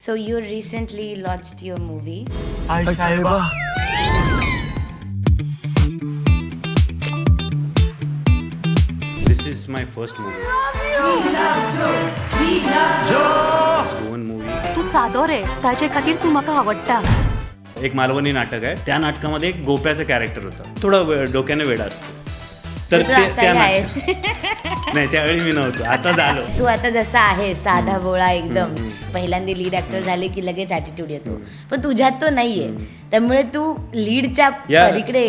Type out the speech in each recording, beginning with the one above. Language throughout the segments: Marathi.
So you recently launched your movie. Ay, Saiba. This is my first movie. Goan movie. तू सादोर आहे ताचे खातीर तू म्हाका आवडटा. एक मालवणी नाटक आहे. त्या नाटकामध्ये एक गोप्याचं कॅरेक्टर होतं. थोडं डोक्याने वेडा असतो. तर तू असाही आहेस. नाही त्यावेळी मी नव्हतो, आता झालो. तू आता जसा आहे साधा भोळा एकदम पहिल्यांदा लीड ऍक्टर झाले की लगेच ॲटिट्यूड येतो, पण तुझ्यात तो नाहीये. त्यामुळे तू लीडच्या पलीकडे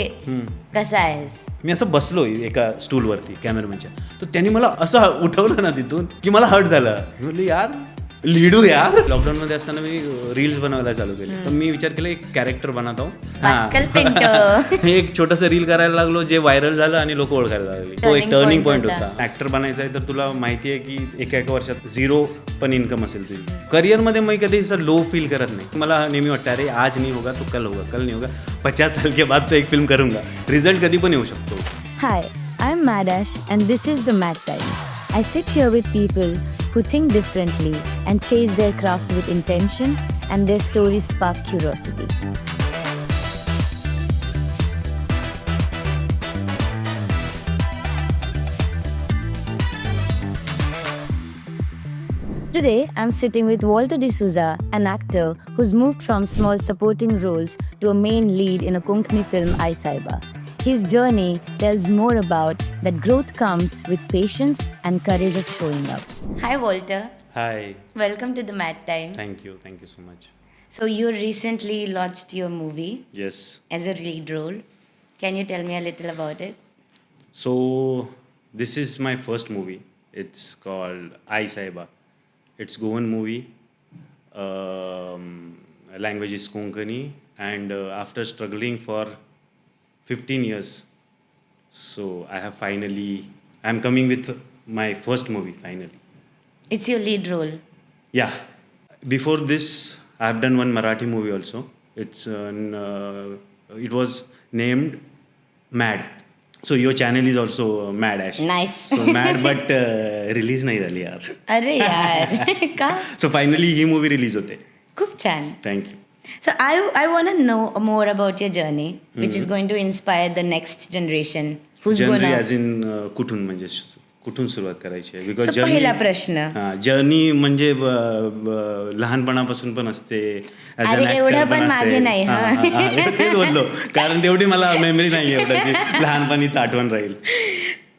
कसा आहेस? मी असं बसलो एका स्टूलवरती कॅमेरामॅनच्या, तर त्यांनी मला असं उठवलं ना तिथून की मला हर्ट झालं. मी बोललो यार लिडू यार. लॉकडाऊनमध्ये असताना मी रील्स बनवायला चालू केले, तर मी विचार केला एक कॅरेक्टर बनवतो. पास्कल पिंटो. एक छोटंसं रील करायला लागलो जे व्हायरल झालं आणि लोक ओळखायला लागले. तो एक टर्निंग पॉईंट होता. ऍक्टर बनायचं आहे तर तुला माहिती आहे की एका वर्षात 0 पण इन्कम असेल तुझी. करिअरमध्ये मी कधी असं लो फील करत नाही. मला नेहमी वाटतं अरे आज नाही होगा तो कल होगा, कल नहीं होगा, 50 साल के बाद तो एक फिल्म करूंगा. रिझल्ट कधी पण येऊ शकतो. Hi, I'm Madash and this is the Mad Time. I sit here with people who think differently and chase their craft with intention, and their stories spark curiosity. Today, I'm sitting with Walter D'Souza, an actor who's moved from small supporting roles to a main lead in a Konkani film, Ay Saiba. His journey tells more about that growth comes with patience and courage of showing up. Hi Walter. High, Welcome to the Mad Time. Thank you so much. So you recently launched your movie yes. as a lead role. Can you tell me a little about it? So this is my first movie. It's called Ay Saiba. It's Goan movie. Language is Konkani, and after struggling for 15 years, so I'm coming with my first movie finally. It's your lead role. Yeah. Before this, I've done one Marathi movie also. It was named Mad. So your channel is also Mad Ash. Nice. So Mad, but release नाही झाली यार. अरे यार का? So finally ही movie release होते. खूप छान. Thank you. So I want to know more about your journey, which is going to inspire the next generation. Who's Journey gonna? as in कुठून म्हणजे कुठून सुरुवात करायची आहे? Because So पहिला प्रश्न. जर्नी म्हणजे लहानपणापासून पण असते. As an अरे actor एवढं पण असेल. मागे नाही, हा, हा. हा, हा. तेच बोललो कारण तेवढी मला मेमरी नाही आहे एवढं की लहानपणीच आठवण राहील.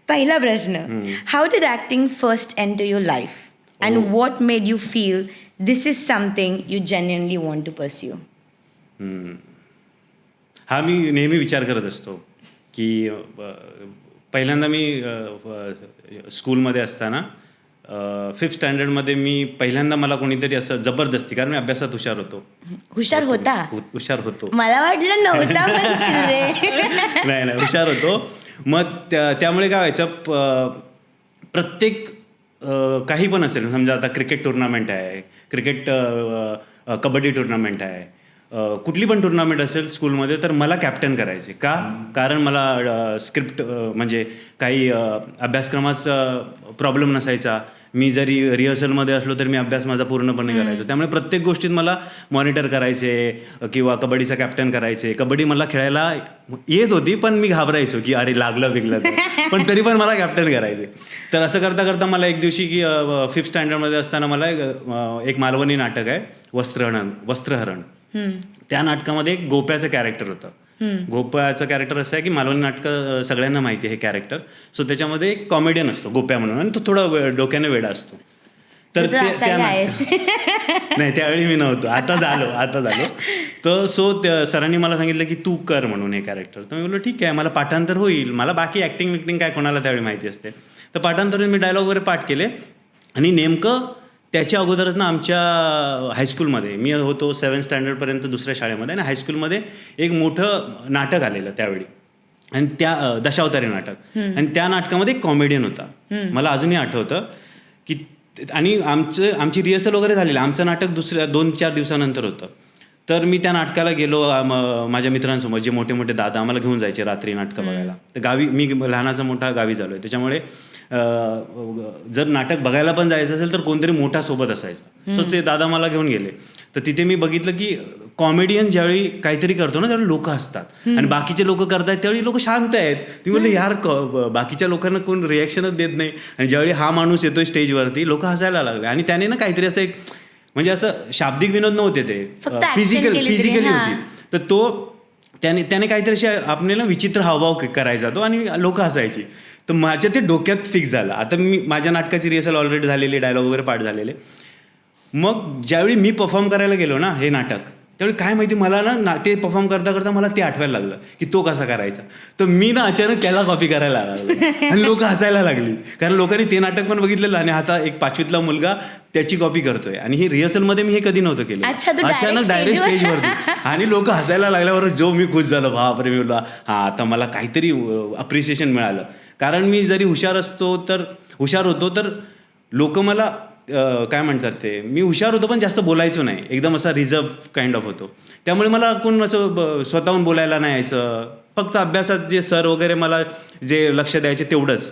पहिला प्रश्न. How did acting first enter your life? And what made you feel this is something you genuinely want to pursue? हा मी नेहमी विचार करत असतो की पहिल्यांदा मी स्कूलमध्ये असताना 5th स्टँडर्डमध्ये मी पहिल्यांदा मला कोणीतरी असं जबरदस्ती, कारण मी अभ्यासात हुशार होतो. हुशार होता? हुशार होतो. मला वाटलं नव्हता म्हणशील रे. नाही हुशार होतो. मग त्यामुळे काय व्हायचं, प्रत्येक काही पण असेल, समजा आता क्रिकेट टुर्नामेंट आहे, कबड्डी टुर्नामेंट आहे, कुठली पण टुर्नामेंट असेल स्कूलमध्ये, तर मला कॅप्टन करायचे. का? कारण मला स्क्रिप्ट म्हणजे काही अभ्यासक्रमाचा प्रॉब्लेम नसायचा. मी जरी रिहर्सलमध्ये असलो तरी मी अभ्यास माझा पूर्णपणे करायचो. त्यामुळे प्रत्येक गोष्टीत मला मॉनिटर करायचे किंवा कबड्डीचा कॅप्टन करायचे. कबड्डी मला खेळायला येत होती पण मी घाबरायचो की अरे लागलं बिगलं पण तरी पण मला कॅप्टन करायचे. तर असं करता करता मला एक दिवशी की 5th स्टँडर्डमध्ये असताना मला एक मालवणी नाटक आहे वस्त्रहरण. त्या नाटकामध्ये एक गोप्याचं कॅरेक्टर होतं. गोप्याचं कॅरेक्टर असं आहे की मालवणी नाटकं सगळ्यांना माहिती आहे हे कॅरेक्टर. सो त्याच्यामध्ये एक कॉमेडियन असतो गोप्या म्हणून, आणि तो थोडा डोक्याने वेडा असतो. तर नाही त्यावेळी मी नव्हतो, आता झालो. तर सरांनी मला सांगितलं की तू कर म्हणून हे कॅरेक्टर. तर मी बोललो ठीक आहे, मला पाठांतर होईल. मला बाकी ॲक्टिंग काय कोणाला त्यावेळी माहिती असते. तर पाठांतर मी डायलॉग वगैरे पाठ केले. आणि नेमकं त्याच्या अगोदरच ना आमच्या हायस्कूलमध्ये, मी होतो 7th स्टँडर्डपर्यंत दुसऱ्या शाळेमध्ये, आणि हायस्कूलमध्ये एक मोठं नाटक आलेलं त्यावेळी, आणि त्या दशावतारी नाटक, आणि त्या नाटकामध्ये एक कॉमेडियन होता. मला अजूनही आठवतं की, आणि आमची रिहर्सल वगैरे झालेली. आमचं नाटक 2-4 दिवसानंतर होतं. तर मी त्या नाटकाला गेलो माझ्या मित्रांसोबत, जे मोठे मोठे दादा आम्हाला घेऊन जायचे रात्री नाटकं बघायला. तर गावी मी लहानाचा मोठा गावी झालो आहे, त्याच्यामुळे जर नाटक बघायला पण जायचं असेल तर कोणतरी मोठा सोबत असायचा. सो ते दादा मला घेऊन गेले. तर तिथे मी बघितलं की कॉमेडियन ज्यावेळी काहीतरी करतो ना त्यावेळी लोक असतात आणि बाकीचे लोक करतायत त्यावेळी लोक शांत आहेत. ती म्हणलं यार बाकीच्या लोकांना कोण रिॲक्शनच देत नाही आणि ज्यावेळी हा माणूस येतोय स्टेजवरती लोक हसायला लागले आणि त्याने ना काहीतरी असं एक म्हणजे असं शाब्दिक विनोद नव्हते ते, फिजिकली होती. तर त्याने काहीतरी असे आपल्याला विचित्र हावभाव करायचा तो आणि लोक हसायची. तर माझ्या ते डोक्यात फिक्स झालं. आता माझ्या नाटकाची रिहर्सल ऑलरेडी झालेली, डायलॉग वगैरे पाठ झालेले. मग ज्यावेळी मी परफॉर्म करायला गेलो ना हे नाटक, त्यावेळी काय माहिती मला ना ते परफॉर्म करता करता मला ते आठवायला लागलं की तो कसा करायचा. तर मी ना अचानक त्याला कॉपी करायला लागलो आणि लोक हसायला लागली कारण लोकांनी ते नाटक पण बघितलेलं आणि आता एक 5वीतला मुलगा त्याची कॉपी करतोय. आणि ही रिहर्सलमध्ये मी हे कधी नव्हतं केलं. अचानक डायरेक्ट स्टेजवरती आणि लोक हसायला लागल्यावर जो मी खुश झालो, बापरे, मी बोलला हा आता मला काहीतरी अप्रिसिएशन मिळालं. कारण मी जरी हुशार होतो तर लोक मला काय म्हणतात ते, मी हुशार होतो पण जास्त बोलायचो नाही, एकदम असा रिझर्व काइंड ऑफ होतो. त्यामुळे मला कोण असं स्वतःहून बोलायला नाही यायचं. फक्त अभ्यासात जे सर वगैरे मला जे लक्ष द्यायचे तेवढंच,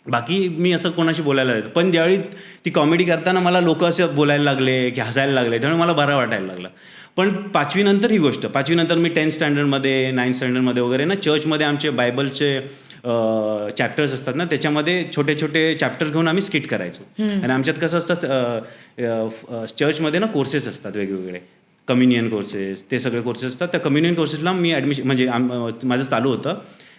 बाकी मी असं कोणाशी बोलायला जायचं. पण ज्यावेळी ती कॉमेडी करताना मला लोक असं बोलायला लागले की हसायला लागले त्यामुळे मला बरं वाटायला लागलं. पण 5वी नंतर ही गोष्ट, 5वी नंतर मी 10th स्टँडर्डमध्ये 9th स्टँडर्डमध्ये वगैरे ना चर्चमध्ये आमचे बायबलचे चॅप्टर्स असतात ना त्याच्यामध्ये छोटे छोटे चॅप्टर घेऊन आम्ही स्किट करायचो. आणि आमच्यात कसं असतं चर्चमध्ये ना कोर्सेस असतात वेगवेगळे, कम्युनियन कोर्सेस, ते सगळे कोर्सेस असतात. त्या कम्युनियन कोर्सेसला मी ॲडमिशन म्हणजे माझं चालू होतं.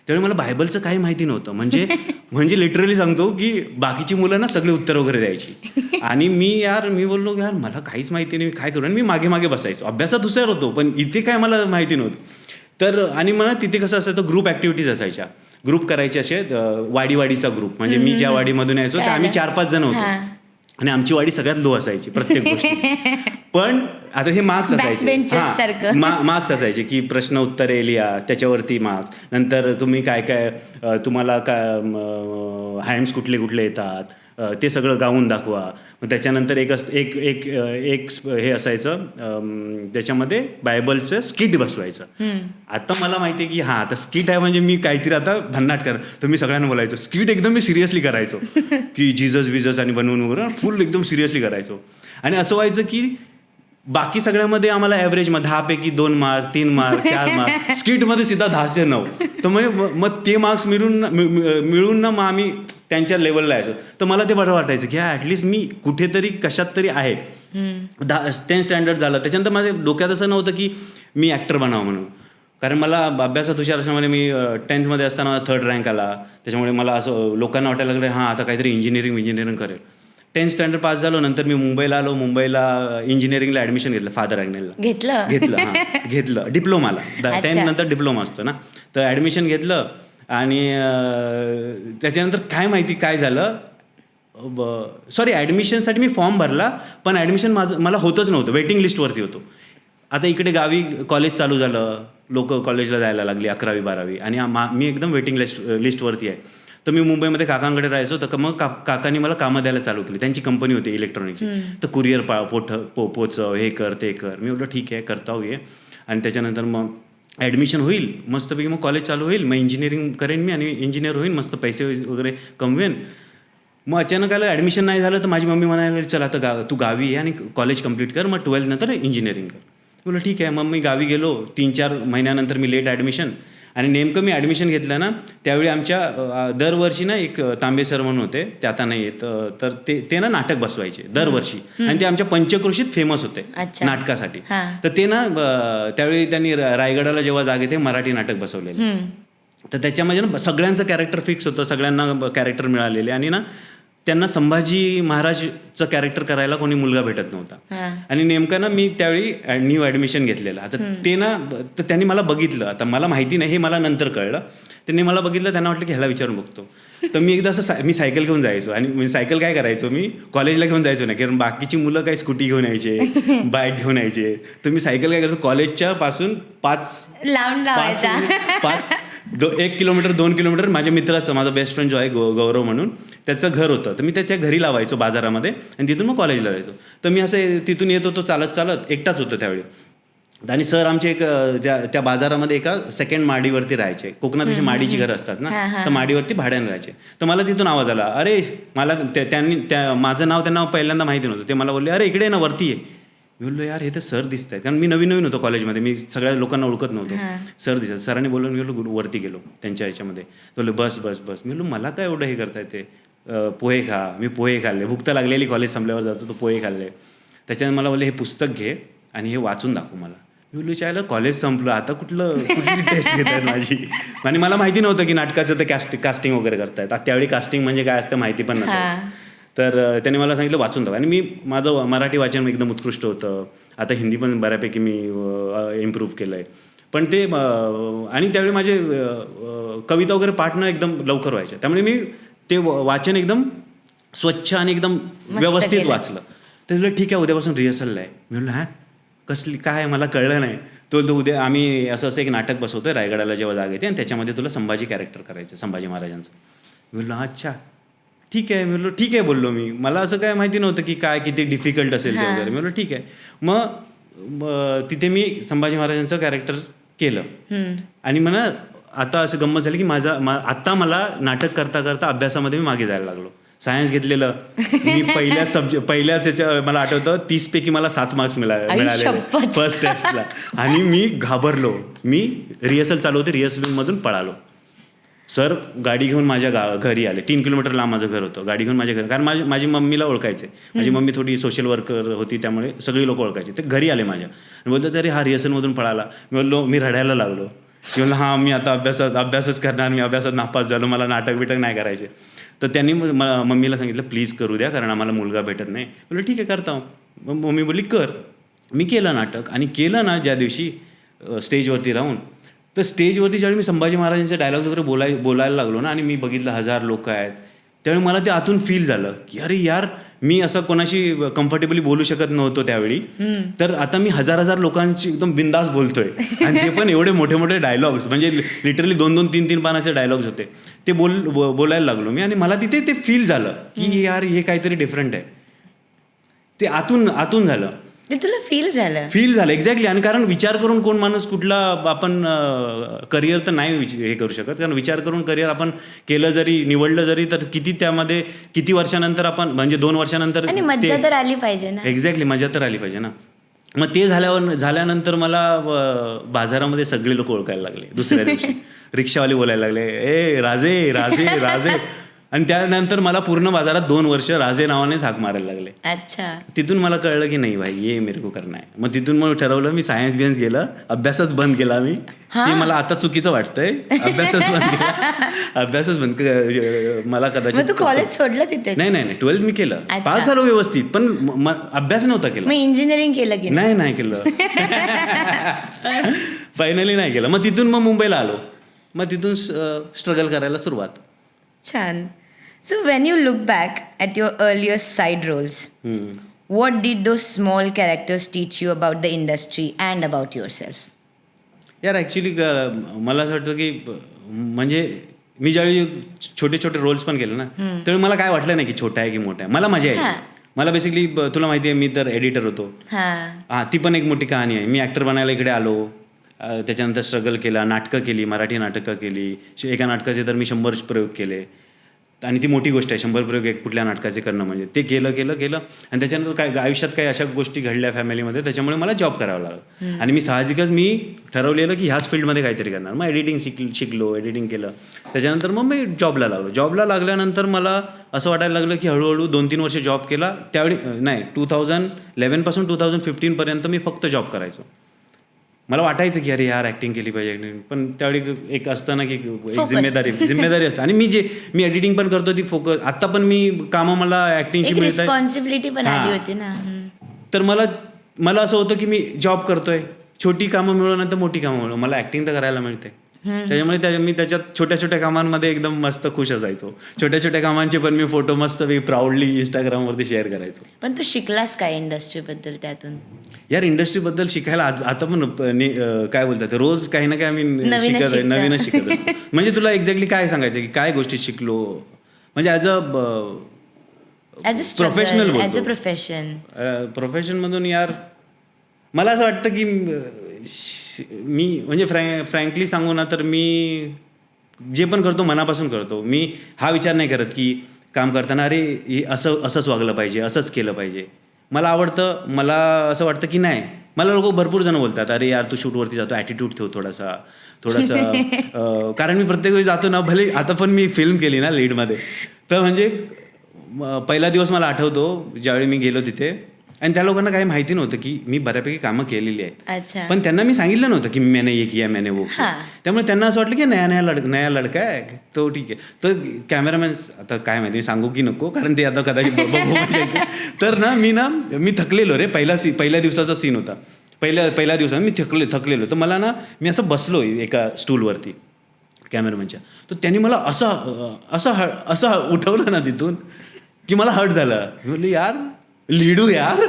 त्यावेळी मला बायबलचं काही माहिती नव्हतं. म्हणजे लिटरली सांगतो की बाकीची मुलं ना सगळे उत्तर वगैरे द्यायची आणि मी बोललो यार मला काहीच माहिती नाही, काय करू. आणि मी मागे मागे बसायचो, अभ्यासात हुशार होतो पण इथे काय मला माहिती नव्हतं. तर आणि मला तिथे कसं असायचं, ग्रुप ॲक्टिव्हिटीज असायच्या, ग्रुप करायचे असे, वाडीचा ग्रुप. म्हणजे मी ज्या वाडीमधून यायचो त्या आम्ही 4-5 जण होतो आणि आमची वाडी सगळ्यात लो असायची प्रत्येक गोष्टी. पण आता हे मार्क्स असायचे, मार्क्स असायचे की प्रश्न उत्तरे लिहा, त्याच्यावरती मार्क्स. नंतर तुम्ही काय तुम्हाला हायम्स कुठले येतात ते सगळं गाऊन दाखवा. मग त्याच्यानंतर एक हे असायचं त्याच्यामध्ये बायबलचं स्किट बसवायचं. आता मला माहिती आहे की हा आता स्किट आहे म्हणजे मी काहीतरी आता भन्नाट कर. तर मी सगळ्यांना बोलायचो स्किट एकदम मी सिरियसली करायचो की जिजस आणि बनवून वगैरे फुल एकदम सिरियसली करायचो. आणि असं व्हायचं की बाकी सगळ्यामध्ये आम्हाला ॲव्हरेजमध्ये 10 पैकी 2 मार्क 3 मार्क 4 मार्क, स्किटमध्ये सुद्धा 10 ते 9. तर म्हणजे मग ते मार्क्स मिळून ना मग आम्ही त्यांच्या लेवलला यायचो. तर मला ते बरं वाटायचं की ॲटलिस्ट मी कुठेतरी कशात तरी आहे. 10th स्टँडर्ड झालं त्याच्यानंतर माझ्या डोक्यात असं नव्हतं की मी ॲक्टर बनावं म्हणून. कारण मला अभ्यासात हुशार असल्यामुळे मी 10th असताना 3rd रँक आला. त्याच्यामुळे मला असं लोकांना वाटायला लागलं हां आता काहीतरी इंजिनिअरिंग करेल. 10th स्टँडर्ड पास झालो. नंतर मी मुंबईला आलो. मुंबईला इंजिनिअरिंगला ॲडमिशन घेतलं, फादर ॲग्नेलला घेतलं डिप्लोमाला. 10th नंतर डिप्लोमा असतो ना, तर ॲडमिशन घेतलं. आणि त्याच्यानंतर काय माहिती काय झालं, ॲडमिशनसाठी मी फॉर्म भरला पण ॲडमिशन मला होतच नव्हतं, वेटिंग लिस्टवरती होतो. आता इकडे गावी कॉलेज चालू झालं, लोक कॉलेजला जायला लागली 11वी 12वी आणि मी एकदम वेटिंग लिस्टवरती आहे. तर मी मुंबईमध्ये काकांकडे राहायचो. तर मग काकांनी मला कामं द्यायला चालू केली. त्यांची कंपनी होती इलेक्ट्रॉनिकची. तर कुरिअर पोचव, हे कर ते कर. मी म्हटलं ठीक आहे करता ये. आणि त्याच्यानंतर मग ॲडमिशन होईल मस्तपैकी, मग कॉलेज चालू होईल, मग इंजिनिअरिंग करेन मी आणि इंजिनियर होईन, मस्त पैसे वगैरे कमवेन. मग अचानक आलं ॲडमिशन नाही झालं तर माझी मम्मी म्हणायला चल आता तू गावी आहे आणि कॉलेज कंप्लीट कर, मग 12th नंतर इंजिनिअरिंग कर. बोललं ठीक आहे. मग मी गावी गेलो. 3-4 महिन्यानंतर मी लेट ॲडमिशन. आणि नेमकं मी ॲडमिशन घेतलं ना त्यावेळी आमच्या दरवर्षी ना एक तांबे सर म्हणून होते, ते आता नाही येत. तर ते ना नाटक बसवायचे दरवर्षी आणि ते आमच्या पंचक्रोशीत फेमस होते नाटकासाठी. तर ते ना त्यावेळी त्यांनी रायगडाला जेव्हा जागे ते मराठी नाटक बसवलेले. तर त्याच्यामध्ये ना सगळ्यांचं कॅरेक्टर फिक्स होतं, सगळ्यांना कॅरेक्टर मिळालेले. आणि ना त्यांना संभाजी महाराजचं कॅरेक्टर करायला कोणी मुलगा भेटत नव्हता. आणि नेमकं ना मी त्यावेळी न्यू ॲडमिशन घेतलेलं. आता ते ना तर त्यांनी मला बघितलं, आता मला माहिती नाही हे मला नंतर कळलं. त्यांनी मला बघितलं, त्यांना वाटलं की ह्याला विचारून बघतो. तर मी एकदा असं मी सायकल घेऊन जायचो. आणि मी सायकल काय करायचो, मी कॉलेजला घेऊन जायचो नाही कारण बाकीची मुलं काही स्कूटी घेऊन यायचे, बाईक घेऊन यायचे. तर मी सायकल काय करायचो, कॉलेजच्या पासून 1 किलोमीटर 2 किलोमीटर माझ्या मित्राचं, माझा बेस्ट फ्रेंड जो आहे गौरव म्हणून, त्याचं घर होतं. तर मी त्याच्या घरी लावायचो बाजारामध्ये आणि तिथून मग कॉलेजला जायचो. तर मी असं तिथून येत होतो चालत एकटाच होतो त्यावेळी. आणि सर आमचे एक त्या बाजारामध्ये एका सेकंड माडीवरती राहायचे. कोकणात अशी माडीची घरं असतात ना, तर माडीवरती भाड्याने राहायचे. तर मला तिथून आवाज आला, अरे मला माझं नाव त्यांना पहिल्यांदा माहिती नव्हतं. ते मला बोलले, अरे इकडे ना वरती आहे. मी बोललो यार हे तर सर दिसत आहेत, कारण मी नवीन होतो कॉलेजमध्ये, मी सगळ्या लोकांना ओळखत नव्हतो. सर दिसतात. सरांनी बोलून मी बोललो वरती गेलो त्यांच्या ह्याच्यामध्ये. बोललो बस बस बस. मी बोललो मला काय एवढं हे करता येते, पोहे खा. मी पोहे खाल्ले, भूक तर लागलेली, कॉलेज संपल्यावर जातो तो पोहे खाल्ले. त्याच्यानं मला बोलले हे पुस्तक घे आणि हे वाचून दाखव मला. मी बोललो चायला कॉलेज संपलं, आता कुठली टेस्ट घेत आहेत माझी. आणि मला माहिती नव्हतं की नाटकाचं ते कास्टिंग वगैरे करतायत. त्यावेळी कास्टिंग म्हणजे काय असतं माहिती पण नसायचं. तर त्याने मला सांगितलं वाचून दाखव. आणि माझं मराठी वाचन एकदम उत्कृष्ट होतं. आता हिंदी पण बऱ्यापैकी मी इम्प्रूव्ह केलं आहे. पण ते आणि त्यावेळी माझे कविता वगैरे पाठणं एकदम लवकर व्हायच्या. त्यामुळे मी ते वाचन एकदम स्वच्छ आणि एकदम व्यवस्थित वाचलं. तर तुला ठीक आहे उद्यापासून रिहर्सलला आहे. मी म्हणलं कसली काय मला कळलं नाही. तो उद्या आम्ही असं एक नाटक बसवतोय रायगडाला जेव्हा जाग येते, आणि त्याच्यामध्ये तुला संभाजी कॅरेक्टर करायचं, संभाजी महाराजांचं. मी बोललो अच्छा ठीक आहे. मी बोललो ठीक आहे बोललो मी. मला असं काय माहिती नव्हतं की काय किती डिफिकल्ट असेल ते वगैरे. मी बोललो ठीक आहे. मग तिथे मी संभाजी महाराजांचं कॅरेक्टर केलं. आणि मला आता असं गंमत झाली की आत्ता मला नाटक करता करता अभ्यासामध्ये मी मागे जायला लागलो. सायन्स घेतलेलं मी पहिल्याच मला आठवतं 30 पैकी मला 7 मार्क्स मिळाले फर्स्ट टेस्टला. आणि मी घाबरलो. मी रिहर्सल चालू होते, रिहर्सलमधून पळालो. सर गाडी घेऊन माझ्या घरी आले. 3 किलोमीटर लांब माझं घर होतं. गाडी घेऊन माझ्या घरी, कारण माझी मम्मीला ओळखायचे. माझी मम्मी थोडी सोशल वर्कर होती, त्यामुळे सगळी लोक ओळखायचे. ते घरी आले माझ्या आणि बोलतात अरे हा रिहर्सलमधून पळाला. मी बोललो मी रडायला लागलो. मी बोललो हां मी आता अभ्यासच करणार, मी अभ्यासात नापास झालो, मला नाटक नाही करायचे. तर त्यांनी मम्मीला सांगितलं प्लीज करू द्या, कारण आम्हाला मुलगा भेटत नाही. बोललो ठीक आहे करता. मम्मी बोलली कर. मी केलं नाटक. आणि केलं ना ज्या दिवशी स्टेजवरती राहून, तर स्टेजवरती ज्यावेळी मी संभाजी महाराजांचे डायलॉग वगैरे बोलायला लागलो ना, आणि मी बघितलं 1000 लोक आहेत, त्यावेळी मला ते आतून फील झालं की अरे यार मी असं कोणाशी कम्फर्टेबली बोलू शकत नव्हतो त्यावेळी. तर आता मी 1000 लोकांची एकदम बिंदास बोलतोय. आणि ते पण एवढे मोठे मोठे डायलॉग्स, म्हणजे लिटरली 2-2, 3-3 पानाचे डायलॉग होते. ते बोलायला लागलो मी. आणि मला तिथे ते फील झालं की यार हे काहीतरी डिफरंट आहे. ते आतून झालं. ते तुला फील झालं एक्झॅक्टली. आणि कारण विचार करून कोण माणूस कुठला आपण करिअर तर नाही हे करू शकत, कारण विचार करून करिअर आपण केलं जरी निवडलं जरी तर त्यामध्ये किती वर्षानंतर आपण, म्हणजे 2 वर्षानंतर मजा तर आली पाहिजे ना. एक्झॅक्टली मजा तर आली पाहिजे ना. मग ते झाल्यानंतर मला बाजारामध्ये सगळे लोक ओळखायला लागले. दुसऱ्या दिवशी रिक्षावाले बोलायला लागले ए राजे राजे राजे. आणि त्यानंतर मला पूर्ण बाजारात 2 वर्ष राजे नावानेच हाक मारायला लागले. अच्छा. तिथून मला कळलं की नाही भाई ये मेरे को करना है. मग तिथून मग ठरवलं मी सायन्स गेलं, अभ्यासच बंद केला मी. ते मला आता चुकीचं वाटतंय. अभ्यासच बंद मला कदाचित. तू कॉलेज सोडलं तिथे? नाही 12th मी केलं, पास झालो व्यवस्थित, पण अभ्यास नव्हता केला. मग इंजिनिअरिंग केलं की नाही केलं. फायनली नाही केलं. मग तिथून मुंबईला आलो. मग तिथून स्ट्रगल करायला सुरुवात. छान. So when you look back at your earlier side roles, what did those small characters teach you about the industry and about yourself? यार ॲक्च्युली मला असं वाटतं की म्हणजे मी ज्यावेळी छोटे छोटे रोल्स पण केले ना, त्यावेळी मला काय वाटलं नाही की छोटा आहे की मोठा आहे. मला मजा यायची. मला बेसिकली तुला माहिती आहे मी तर एडिटर होतो. ती पण एक मोठी कहाणी आहे. मी ॲक्टर बनायला इकडे आलो, त्याच्यानंतर स्ट्रगल केला, नाटकं केली, मराठी नाटकं केली. एका नाटकाचे तर मी 100 प्रयोग केले. आणि ती मोठी गोष्ट आहे 100 प्रयोग एक कुठल्या नाटकाचे करणं. म्हणजे ते केलं. आणि त्याच्यानंतर काय आयुष्यात काही अशा गोष्टी घडल्या फॅमिलीमध्ये, त्याच्यामुळे मला जॉब करावा लागला. आणि मी साहजिकच मी ठरवलेलं की ह्याच फील्डमध्ये काहीतरी करणार. मग एडिटिंग शिकलो, एडिटिंग केलं. त्याच्यानंतर मग मी जॉबला लागलो. जॉबला लागल्यानंतर मला असं वाटायला लागलं की हळूहळू 2-3 वर्ष जॉब केला. त्यावेळी नाही 2011 पासून 2015 पर्यंत मी फक्त जॉब करायचो. मला वाटायचं की अरे यार ॲक्टिंग केली पाहिजे, पण त्यावेळी एक असतं ना की एक जिम्मेदारी असते. आणि मी एडिटिंग पण करतो, ती फोकस. आता पण मी कामं मला ॲक्टिंगची मिळत रिस्पॉन्सिबिलिटी पण आली होती ना. तर मला असं होतं की मी जॉब करतोय, छोटी कामं मिळवल्यानंतर मोठी कामं मिळव, मला ॲक्टिंग तर करायला मिळते. त्याच्यामुळे मी त्याच्यात छोट्या छोट्या कामांमध्ये एकदम मस्त खुश असायचो. छोट्या छोट्या कामांचे पण मी फोटो मस्त प्राऊडली इंस्टाग्रामवरती शेअर करायचो. पण तू शिकलास काय इंडस्ट्रीबद्दल त्यातून? यार इंडस्ट्रीबद्दल शिकायला आता पण काय बोलतात रोज काही ना काही आम्ही नवीनच शिकत असतो. म्हणजे तुला एक्झॅक्टली काय सांगायचं की काय गोष्टी शिकलो, म्हणजे as a professional as a profession प्रोफेशनमधून यार मला असं वाटतं की मी म्हणजे फ्रँकली सांगू ना तर मी जे पण करतो मनापासून करतो. मी हा विचार नाही करत की काम करताना अरे असंच वागलं पाहिजे, असंच केलं पाहिजे. मला आवडतं, मला असं वाटतं की नाही. मला लोक भरपूर जण बोलतात अरे यार तू शूटवरती जातो, ॲटिट्यूड ठेव थोडासा कारण मी प्रत्येक वेळी जातो ना, भले आता पण मी फिल्म केली ना लीडमध्ये, तर म्हणजे पहिला दिवस मला आठवतो ज्यावेळी मी गेलो तिथे, आणि त्या लोकांना काही माहिती नव्हतं की मी बऱ्यापैकी कामं केलेली आहेत. पण त्यांना मी सांगितलं नव्हतं की मैंने ये किया मैंने वो किया. त्यामुळे त्यांना असं वाटलं की नया लडका आहे तो, ठीक आहे. तर कॅमेरामॅन आता काय माहिती सांगू की नको, कारण ते आता कदाचित तर मी थकलेलो रे. पहिल्या दिवसाचा सीन होता. पहिल्या दिवसात मी थकलेलो. तर मला मी असं बसलो एका स्टूलवरती कॅमेरामॅनच्या, तर त्यांनी मला असं उठवलं ना तिथून की मला हर्ट झालं. मी बोललो यार लिडू यार.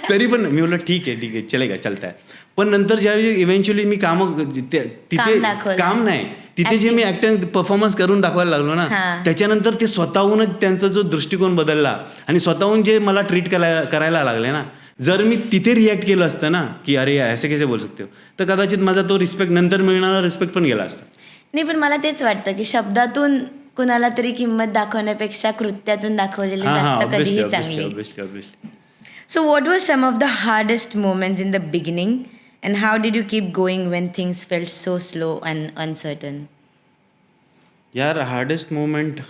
तरी पण मी बोललो ठीक आहे चलेगा चलता है. पण नंतर ज्यावेळी इव्हेंच्युअली मी तिथे काम नाही, तिथे जे मी ऍक्टिंग परफॉर्मन्स करून दाखवायला लागलो ना, त्याच्यानंतर ते स्वतःहूनच त्यांचा जो दृष्टिकोन बदलला आणि स्वतःहून जे मला ट्रीट करायला लागले ना, जर मी तिथे रिॲक्ट केलं असतं ना की अरे ऐसे कैसे बोल सकते हो, तर कदाचित माझा तो रिस्पेक्ट, नंतर मिळणारा रिस्पेक्ट पण गेला असता. नाही, पण मला तेच वाटतं की शब्दातून कुणाला तरी किंमत दाखवण्यापेक्षा कृत्यातून दाखवलेली जास्त कधीही चांगली. So what was some of the hardest moments in the beginning and how did you keep going when things felt so slow and uncertain? यार hardest moment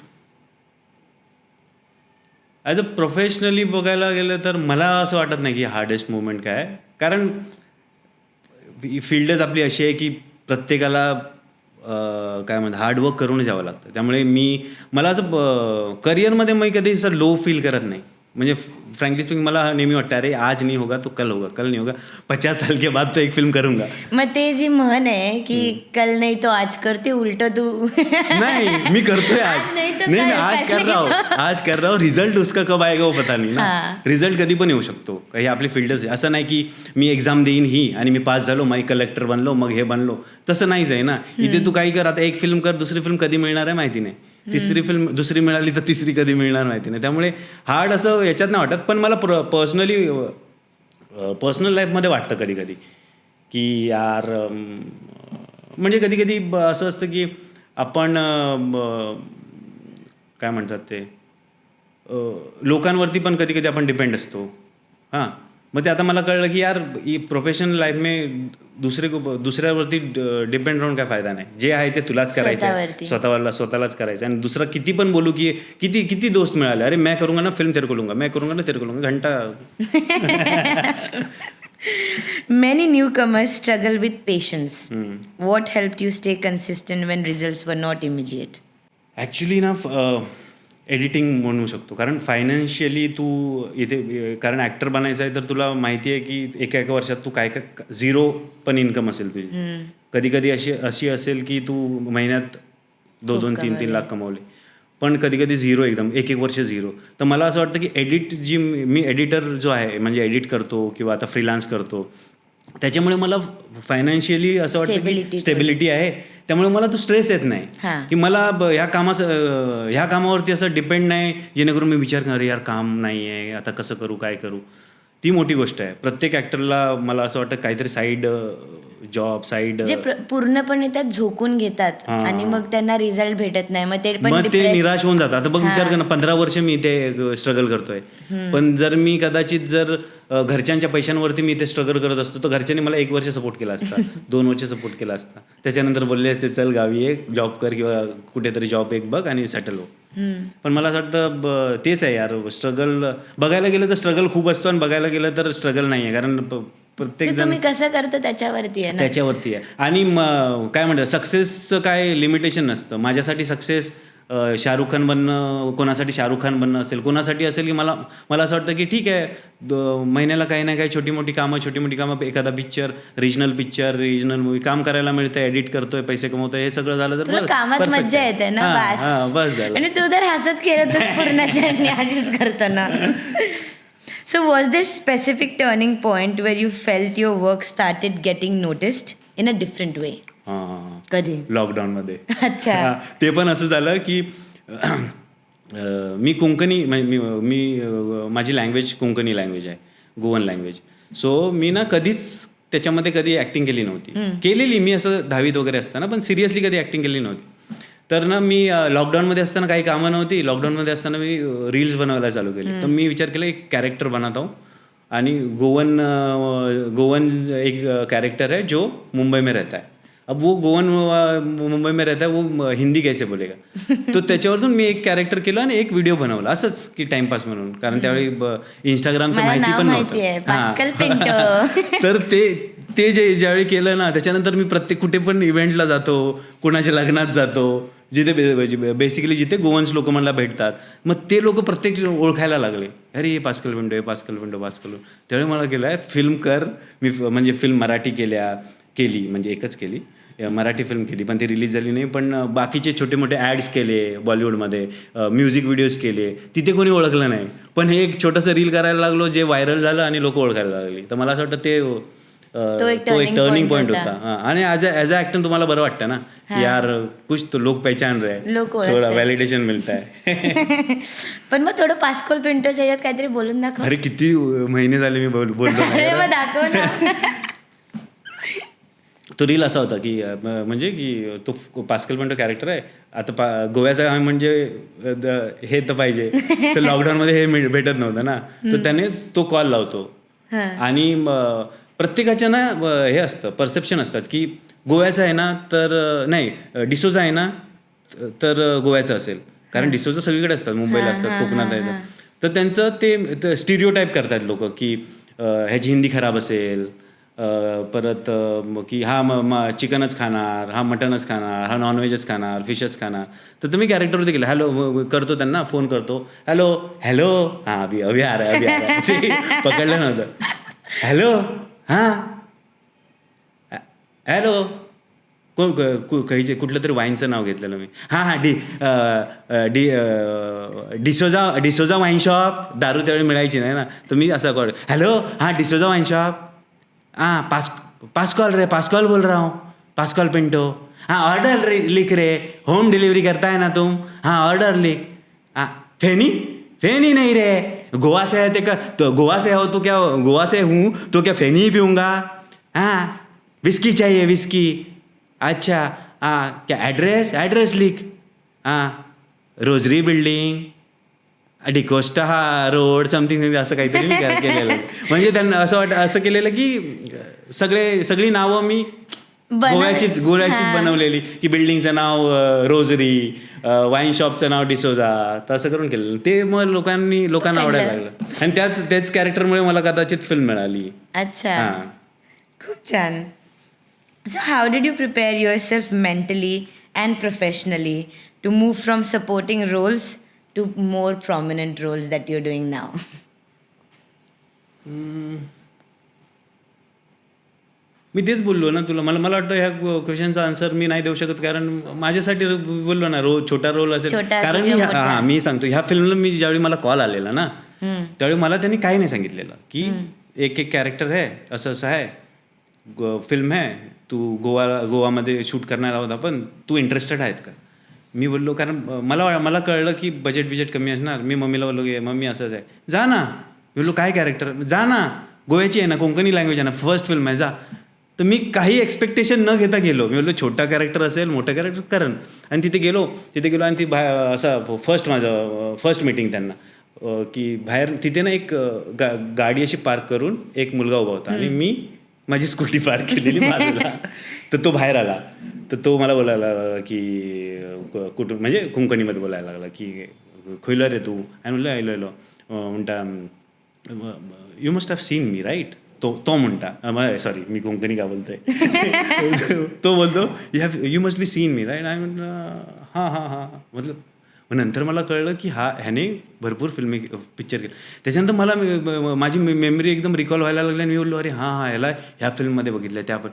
as a professionally बघायला गेलं तर मला असं वाटत नाही की हार्डेस्ट मोमेंट काय आहे, कारण फील्डच आपली अशी आहे की प्रत्येकाला काय म्हणतात हार्डवर्क करून जावं लागतं. त्यामुळे मला असं करिअरमध्ये मी कधी असं लो फील करत नाही. म्हणजे फ्रँकली स्पीकिंग मला नेहमी वाटतं अरे आज नाही होगा तो कल होगा, कल नहीं होगा 50 साल के बाद तो एक फिल्म करूंगा. मग ते जी म्हण आहे की कल नाही तो आज करते, उलट तू नहीं मी करतोय आज नाही तो नहीं कल, आज कर रहा हूँ. रिझल्ट उसका कब आएगा वो पता नहीं ना. रिझल्ट कधी पण येऊ शकतो. काही आपली फील्डच आहे. असं नाही की मी एक्झाम देईन ही आणि मी पास झालो, मग कलेक्टर बनलो, मग हे बनलो, तसं नाहीच आहे ना. इथे तू काही कर, आता एक फिल्म कर, दुसरी फिल्म कधी मिळणार आहे माहिती नाही, तिसरी फिल्म दुसरी मिळाली तर तिसरी कधी मिळणार माहिती नाही. त्यामुळे हार्ड असं याच्यात नाही वाटत. पण मला पर्सनल लाईफमध्ये वाटतं कधी कधी की यार म्हणजे कधी कधी असं असतं की आपण काय म्हणतात ते लोकांवरती पण कधी कधी आपण डिपेंड असतो. हां, मग ते आता मला कळलं की यार प्रोफेशनल लाईफ में दुसऱ्यावरती डिपेंड राहून काय फायदा नाही. जे आहे ते तुलाच करायचं आहे, स्वतःलाच करायचं. आणि दुसरं किती पण बोलू की किती दोस्त मिळाले, अरे मैं करूंगा ना फिल्म तेरे को लूंगा, मैं करूंगा ना तेरे को लूंगा, घंटा. Many newcomers struggle with patience. What helped you stay consistent when results were not immediate? Actually ना एडिटिंग म्हणू शकतो. कारण फायनान्शियली तू इथे, कारण ॲक्टर बनायचं आहे तर तुला माहिती आहे की एका वर्षात तू काय झिरो पण इन्कम असेल तुझी. कधी कधी अशी असेल की तू महिन्यात 2-2, 3-3 लाख कमवले, पण कधी कधी झिरो, एकदम एक वर्ष झिरो. तर मला असं वाटतं की मी एडिटर जो आहे, म्हणजे एडिट करतो किंवा आता फ्रीलान्स करतो, त्याच्यामुळे मला फायनान्शियली असं वाटतं की स्टेबिलिटी आहे. त्यामुळे मला तो स्ट्रेस येत नाही की मला ह्या कामावरती असं डिपेंड नाही, जेणेकरून मी विचार करणार यार काम नाही आहे आता कसं करू, काय करू. ती मोठी गोष्ट आहे. प्रत्येक ॲक्टरला मला असं वाटतं काहीतरी साईड जे पूर्णपणे त्यात झोकून घेतात आणि मग त्यांना रिझल्ट भेटत नाही, मग ते निराश होऊन जातात. आता बघ विचार कर ना, 15 वर्ष मी ते स्ट्रगल करतोय, पण जर मी कदाचित जर घरच्यांच्या पैशांवरती मी ते स्ट्रगल करत असतो तर घरच्यांनी मला 1 वर्ष सपोर्ट केला असता, 2 वर्ष सपोर्ट केला असता. त्याच्यानंतर बोलले असते चल गावी एक जॉब कर किंवा कुठेतरी जॉब एक बघ आणि सेटल हो. पण मला असं वाटतं तेच आहे यार, स्ट्रगल बघायला गेलं तर स्ट्रगल खूप असतो आणि बघायला गेलं तर स्ट्रगल नाही आहे. कारण प्रत्येक जण तुम्ही कसं करता त्याच्यावरती आहे. आणि काय म्हणतात सक्सेसचं काय लिमिटेशन नसतं. माझ्यासाठी सक्सेस शाहरुख खान बनणं, कोणासाठी शाहरुख खान बनणं असेल, कोणासाठी असेल की मला असं वाटतं की ठीक आहे महिन्याला काही ना काही छोटी मोठी कामं, एखादा पिक्चर, रिजनल मूवी काम करायला मिळतं, एडिट करतोय, पैसे कमवतोय, हे सगळं झालं तर कामात मज्जा येते ना. बस झालं. आणि तू तर हसत खेळतच पूर्ण अशीच करतो ना. So was there specific turning point where you felt your work started getting noticed in a different way? कधी? लॉकडाऊनमध्ये. अच्छा. ते पण असं झालं की मी कोंकणी, मी माझी लँग्वेज कोंकणी लँग्वेज आहे, गोवन लँग्वेज. सो मी ना कधीच त्याच्यामध्ये कधी ॲक्टिंग केली नव्हती. केलेली मी असं 10वीत वगैरे असताना, पण सिरियसली कधी ॲक्टिंग केली नव्हती. तर ना मी लॉकडाऊनमध्ये असताना काही कामं नव्हती. लॉकडाऊनमध्ये असताना मी रील्स बनवायला चालू केले. तर मी विचार केला एक कॅरेक्टर बनवता हूँ आणि गोवन एक कैरेक्टर है जो मुंबई में रहता है. अब वो गोवन मुंबई में रहता है, वो हिंदी कैसे बोलेगा. तो त्याच्यावरतून मी एक कॅरेक्टर केलं आणि एक व्हिडिओ बनवला असंच की टाइमपास म्हणून. कारण त्यावेळी इंस्टाग्रामचं माहिती पण नव्हतं. तर ते ज्यावेळी केलं ना, त्याच्यानंतर मी प्रत्येक कुठे पण इव्हेंटला जातो, कुणाच्या लग्नात जातो, जिथे बेसिकली जिथे गोवन्स लोक मला भेटतात, मग ते लोक प्रत्येक ओळखायला लागले. अरे हे पास्कल विंडो, हे पास्कल विंडो, पास्कल विंडो. त्यावेळी मला केलं आहे फिल्म कर. मी म्हणजे फिल्म मराठी केली म्हणजे एकच केली, मराठी फिल्म केली, पण ती रिलीज झाली नाही. पण बाकीचे छोटे मोठे ॲड्स केले बॉलिवूडमध्ये, म्युझिक व्हिडिओज केले, तिथे कोणी ओळखलं नाही. पण हे एक छोटंसं रील करायला लागलो जे व्हायरल झालं आणि लोक ओळखायला लागली. तर मला असं वाटतं तो एक टर्निंग पॉईंट होता. आणि ॲज अ ॲक्टर तुम्हाला बरं वाटतं ना, यार कुछ तो लोक पहचान रहे, थोडा व्हॅलिडेशन मिळत आहे. पण मग थोडं पास्कल पिंटोच्या याच्यात काहीतरी बोलून दाखव. अरे किती महिने झाले मी बोलतो. दाखव ना. तो रील असा होता की म्हणजे की तो पास्कल पिंटो कॅरेक्टर आहे. आता गोव्याचा म्हणजे हे तर पाहिजे, तर लॉकडाऊनमध्ये हे भेटत नव्हतं ना, तर त्याने तो कॉल लावतो. आणि प्रत्येकाच्या ना हे असतं, परसेप्शन असतात की गोव्याचं आहे ना तर नाही, डिसोजा आहे ना तर गोव्याचं असेल. कारण डिसोजा सगळीकडे असतात, मुंबईला असतात, कोकणात आहेत. तर त्यांचं ते स्टिरियोटाईप करतात लोक की ह्याची हिंदी खराब असेल, परत की हा चिकनच खाणार, हा मटनच खाणार, हा नॉनव्हेजच खाणार, फिशच खाणार. तर तुम्ही कॅरेक्टरवरती गेलं, हॅलो करतो, त्यांना फोन करतो, हॅलो हां अभि आ रहा है. ते पकडलं नव्हतं. हॅलो हां हॅलो कुठलं तरी वाईनचं नाव घेतलेलं मी. D'Souza wine shop. दारू त्यावेळी मिळायची नाही ना, तर मी असं call, hello D'Souza wine shop. Pascal बोल रहा हूँ, पास्कॉल पिंटो. ऑर्डर लिख रे, होम डिलीवरी करता है ना तुम. ऑर्डर लिख. फेनी नहीं रे, गोवा से है तो गोवा से हो तो क्या, गोवा से हूँ तो क्या फेनी ही पीऊँगा. विस्की चाहिए, विस्की. अच्छा क्या एड्रेस लिख. Rosary building, D'Costa road, something असं काहीतरी मी केलेलं. म्हणजे त्यांना असं केलेलं की सगळी नावं मी गोव्याचीच बनवलेली, की बिल्डिंगचं नाव रोजरी, वाईन शॉपचं नाव डिसोजा, तर असं करून केलेलं. ते मग लोकांना आवडायला लागलं. आणि त्याच कॅरेक्टरमुळे मला कदाचित फिल्म मिळाली. अच्छा, खूप छान. So how did you prepare yourself mentally and professionally to move from supporting roles to more prominent roles that you're doing now? मी तेच बोललो ना तुला. मला वाटतं ह्या क्वेश्चनचा आन्सर मी नाही देऊ शकत, कारण माझ्यासाठी बोललो ना, छोटा रोल असेल. कारण मी सांगतो, ह्या फिल्मला मी ज्यावेळी मला कॉल आलेला ना, त्यावेळी मला त्यांनी काही नाही सांगितलेलं की एक कॅरेक्टर आहे, असं आहे, फिल्म आहे, तू गोवामध्ये शूट करणार आहोत आपण, तू इंटरेस्टेड आहेत का. मी बोललो, कारण मला कळलं की बजेट कमी असणार. मी मम्मीला बोललो की मम्मी असंच आहे, जा ना. मी बोललो काय कॅरेक्टर, जा ना, गोव्याची आहे ना, कोकणी लँग्वेज आहे ना, फर्स्ट फिल्म आहे, जा. तर मी काही एक्सपेक्टेशन न घेता गेलो. मी बोललो छोटा कॅरेक्टर असेल, मोठं कॅरेक्टर करण. आणि तिथे गेलो आणि ती असं माझं फर्स्ट मीटिंग त्यांना की बाहेर तिथे ना एक गाडी अशी पार्क करून एक मुलगा उभा होता आणि मी माझी स्कूटी पार्क केलेली बाजूला. तर तो बाहेर आला, तर तो मला बोलायला लागला की कुठून, म्हणजे कोकणीमध्ये बोलायला लागला की खुईलं रे तू. आणि म्हणलं आयलो म्हणता, you must have seen me right. तो म्हणता, सॉरी मी कोकणी का बोलतोय. तो बोलतो you must be seen me right. I म्हटलं हां मतलब. नंतर मला कळलं की ह्याने भरपूर पिक्चर केलं. त्याच्यानंतर मला माझी मेमरी एकदम रिकॉल व्हायला लागली आणि मी बोललो अरे ह्याला ह्या फिल्ममध्ये बघितलं त्या पण.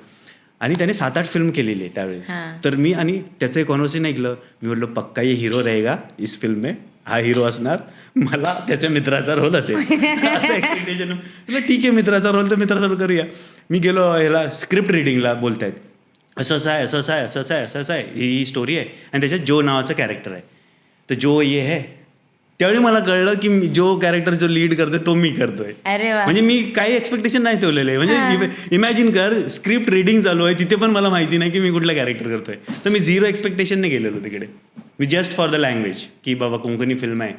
आणि त्याने 7-8 फिल्म केलेली आहे त्यावेळी. तर मी आणि त्याचं एक कॉन्व्हर्सेशन ऐकलं. मी बोललो पक्का ये हिरो रहेगा इस फिल्म में, हा हिरो असणार, मला त्याच्या मित्राचा रोल असेल असं एक्सपेक्टेशन. ठीक आहे, मित्राचा रोल तर मित्राचा रोल करूया. मी गेलो ह्याला स्क्रिप्ट रिडिंगला, बोलतायत असं आहे, ही स्टोरी आहे आणि त्याच्यात जो नावाचं कॅरेक्टर आहे. तर जो ये है त्यावेळी मला कळलं की जो कॅरेक्टर जो लीड करतोय तो मी करतोय. अरे वा. म्हणजे मी काही एक्सपेक्टेशन नाही ठेवलेले. म्हणजे इमॅजिन कर, स्क्रिप्ट रीडिंग चालू आहे, तिथे पण मला माहिती नाही की मी कुठला कॅरेक्टर करतोय. तर मी 0 एक्सपेक्टेशनने गेलेलो तिकडे. मी जस्ट फॉर द लँग्वेज की बाबा कोंकणी फिल्म आहे,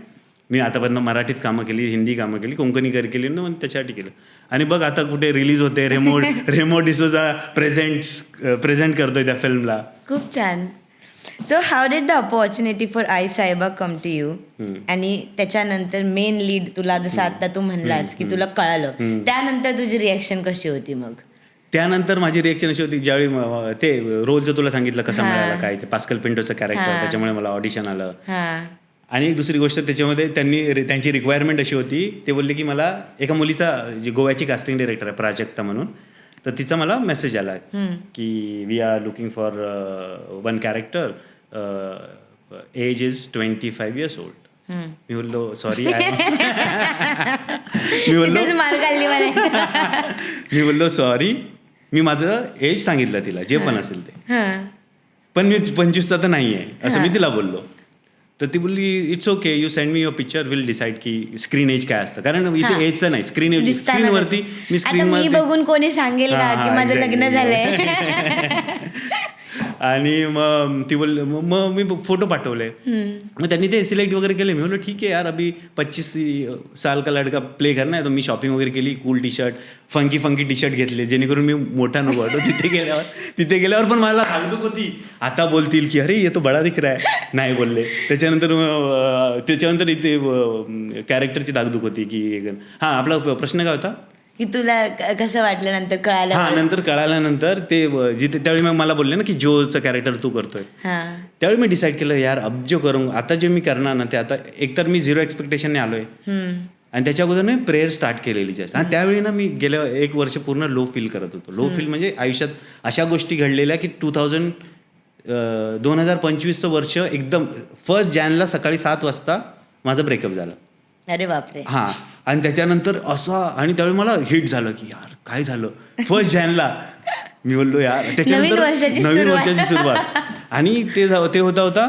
मी आतापर्यंत मराठीत कामं केली, हिंदी कामं केली, कोंकणी केली ना, मग त्याच्यासाठी केलं. आणि बघ आता कुठे रिलीज होते, रेमो डिसोजा प्रेझेंट करतोय त्या फिल्मला. खूप छान. So how did the opportunity for I साहेबा कम टू यू? आणि त्याच्यानंतर मेन लीड तुला जसं आता तू म्हणलास की तुला कळालं, त्यानंतर तुझी रिॲक्शन कशी होती मग? त्यानंतर माझी रिएक्शन अशी होती, ज्यावेळी ते रोलचं तुला सांगितलं कसं मिळालं काय, ते पास्कल पिंटोचं कॅरेक्टर, त्याच्यामुळे मला ऑडिशन आलं. आणि एक दुसरी गोष्ट त्याच्यामध्ये त्यांची रिक्वायरमेंट अशी होती, ते बोलले की मला एका मुलीचा, जी गोव्याची कास्टिंग डिरेक्टर आहे प्राजक्ता म्हणून, तर तिचा मला मेसेज आला की we are looking for one character, age is 25 years old. मी बोललो सॉरी मी बोललो सॉरी, मी माझं एज सांगितलं तिला, जे पण असेल ते, पण मी 25चा तर नाही आहे असं मी तिला बोललो. तर ती बोलली it's okay, you send me your picture, will decide की स्क्रीन एज काय असतं, कारण इथे एजचं नाही, स्क्रीनवरती मी बघून कोणी सांगेल का की माझं लग्न झालंय. आणि मग ती बोल, मग मी फोटो पाठवले, मग त्यांनी ते सिलेक्ट वगैरे केले. मी बोललो ठीक आहे यार, अभी 25 साल का लडका प्ले करना है. तर मी शॉपिंग वगैरे केली, cool T shirt, funky T shirt घेतले, जेणेकरून मी मोठा नको वाटतो. तिथे गेल्यावर पण मला धाकधूक होती, आता बोलतील की अरे ये तो बडा दिख रहा है, नाही बोलले. त्याच्यानंतर इथे कॅरेक्टरची धाकधूक होती की हां, आपला प्रश्न काय होता की तुला कसं वाटलं नंतर कळालं? हां, नंतर कळाल्यानंतर ते जिथे त्यावेळी मग मला बोलले ना की जोचं कॅरेक्टर तू करतोय, त्यावेळी मी डिसाईड केलं यार अब जो करू, आता जे मी करणार ना ते आता एकतर मी 0 एक्सपेक्टेशनने आलोय, आणि त्याच्या अगोदर मी प्रेयर स्टार्ट केलेली जास्त. आणि त्यावेळी ना मी गेल्या 1 वर्ष पूर्ण लो फील करत होतो. लो फील म्हणजे आयुष्यात अशा गोष्टी घडलेल्या की 2025चं वर्ष एकदम 1 जानेवारीला सकाळी 7 वाजता माझं ब्रेकअप झालं. अरे बापरे. हां, आणि त्याच्यानंतर असं, आणि त्यावेळी मला हिट झालं की यार काय झालं 1 जानेवारीला. मी बोललो यार, त्याच्यानंतर नवीन वर्षाची सुरुवात. आणि ते होता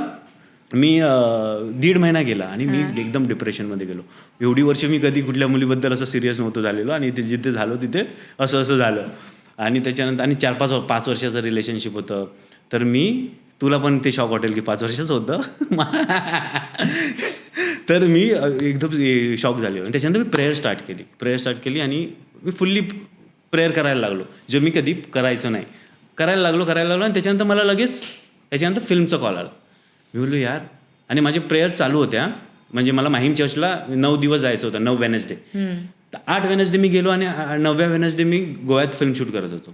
मी 1.5 महिना गेला आणि मी एकदम डिप्रेशनमध्ये गेलो. एवढी वर्ष मी कधी कुठल्या मुलीबद्दल असं सिरियस नव्हतो झालेलो, आणि ते जिथे झालो तिथे असं झालं. आणि त्याच्यानंतर आणि 4-5 वर्षाचं रिलेशनशिप होतं. तर तुला पण ते शॉक वाटेल की 5 वर्षाचं होतं. तर मी एकदम शॉक झाले. आणि त्याच्यानंतर मी प्रेयर स्टार्ट केली आणि मी फुल्ली प्रेयर करायला लागलो, जे मी कधी करायचो नाही. करायला लागलो. आणि त्याच्यानंतर मला त्याच्यानंतर फिल्मचा कॉल आला. मी बोललो यार, आणि माझे प्रेयर चालू होत्या. म्हणजे मला माहीम चर्चला 9 दिवस जायचं होतं, 9 वेनसडे. 8 वेनसडे मी गेलो आणि 9व्या वेनसडे मी गोव्यात फिल्म शूट करत होतो.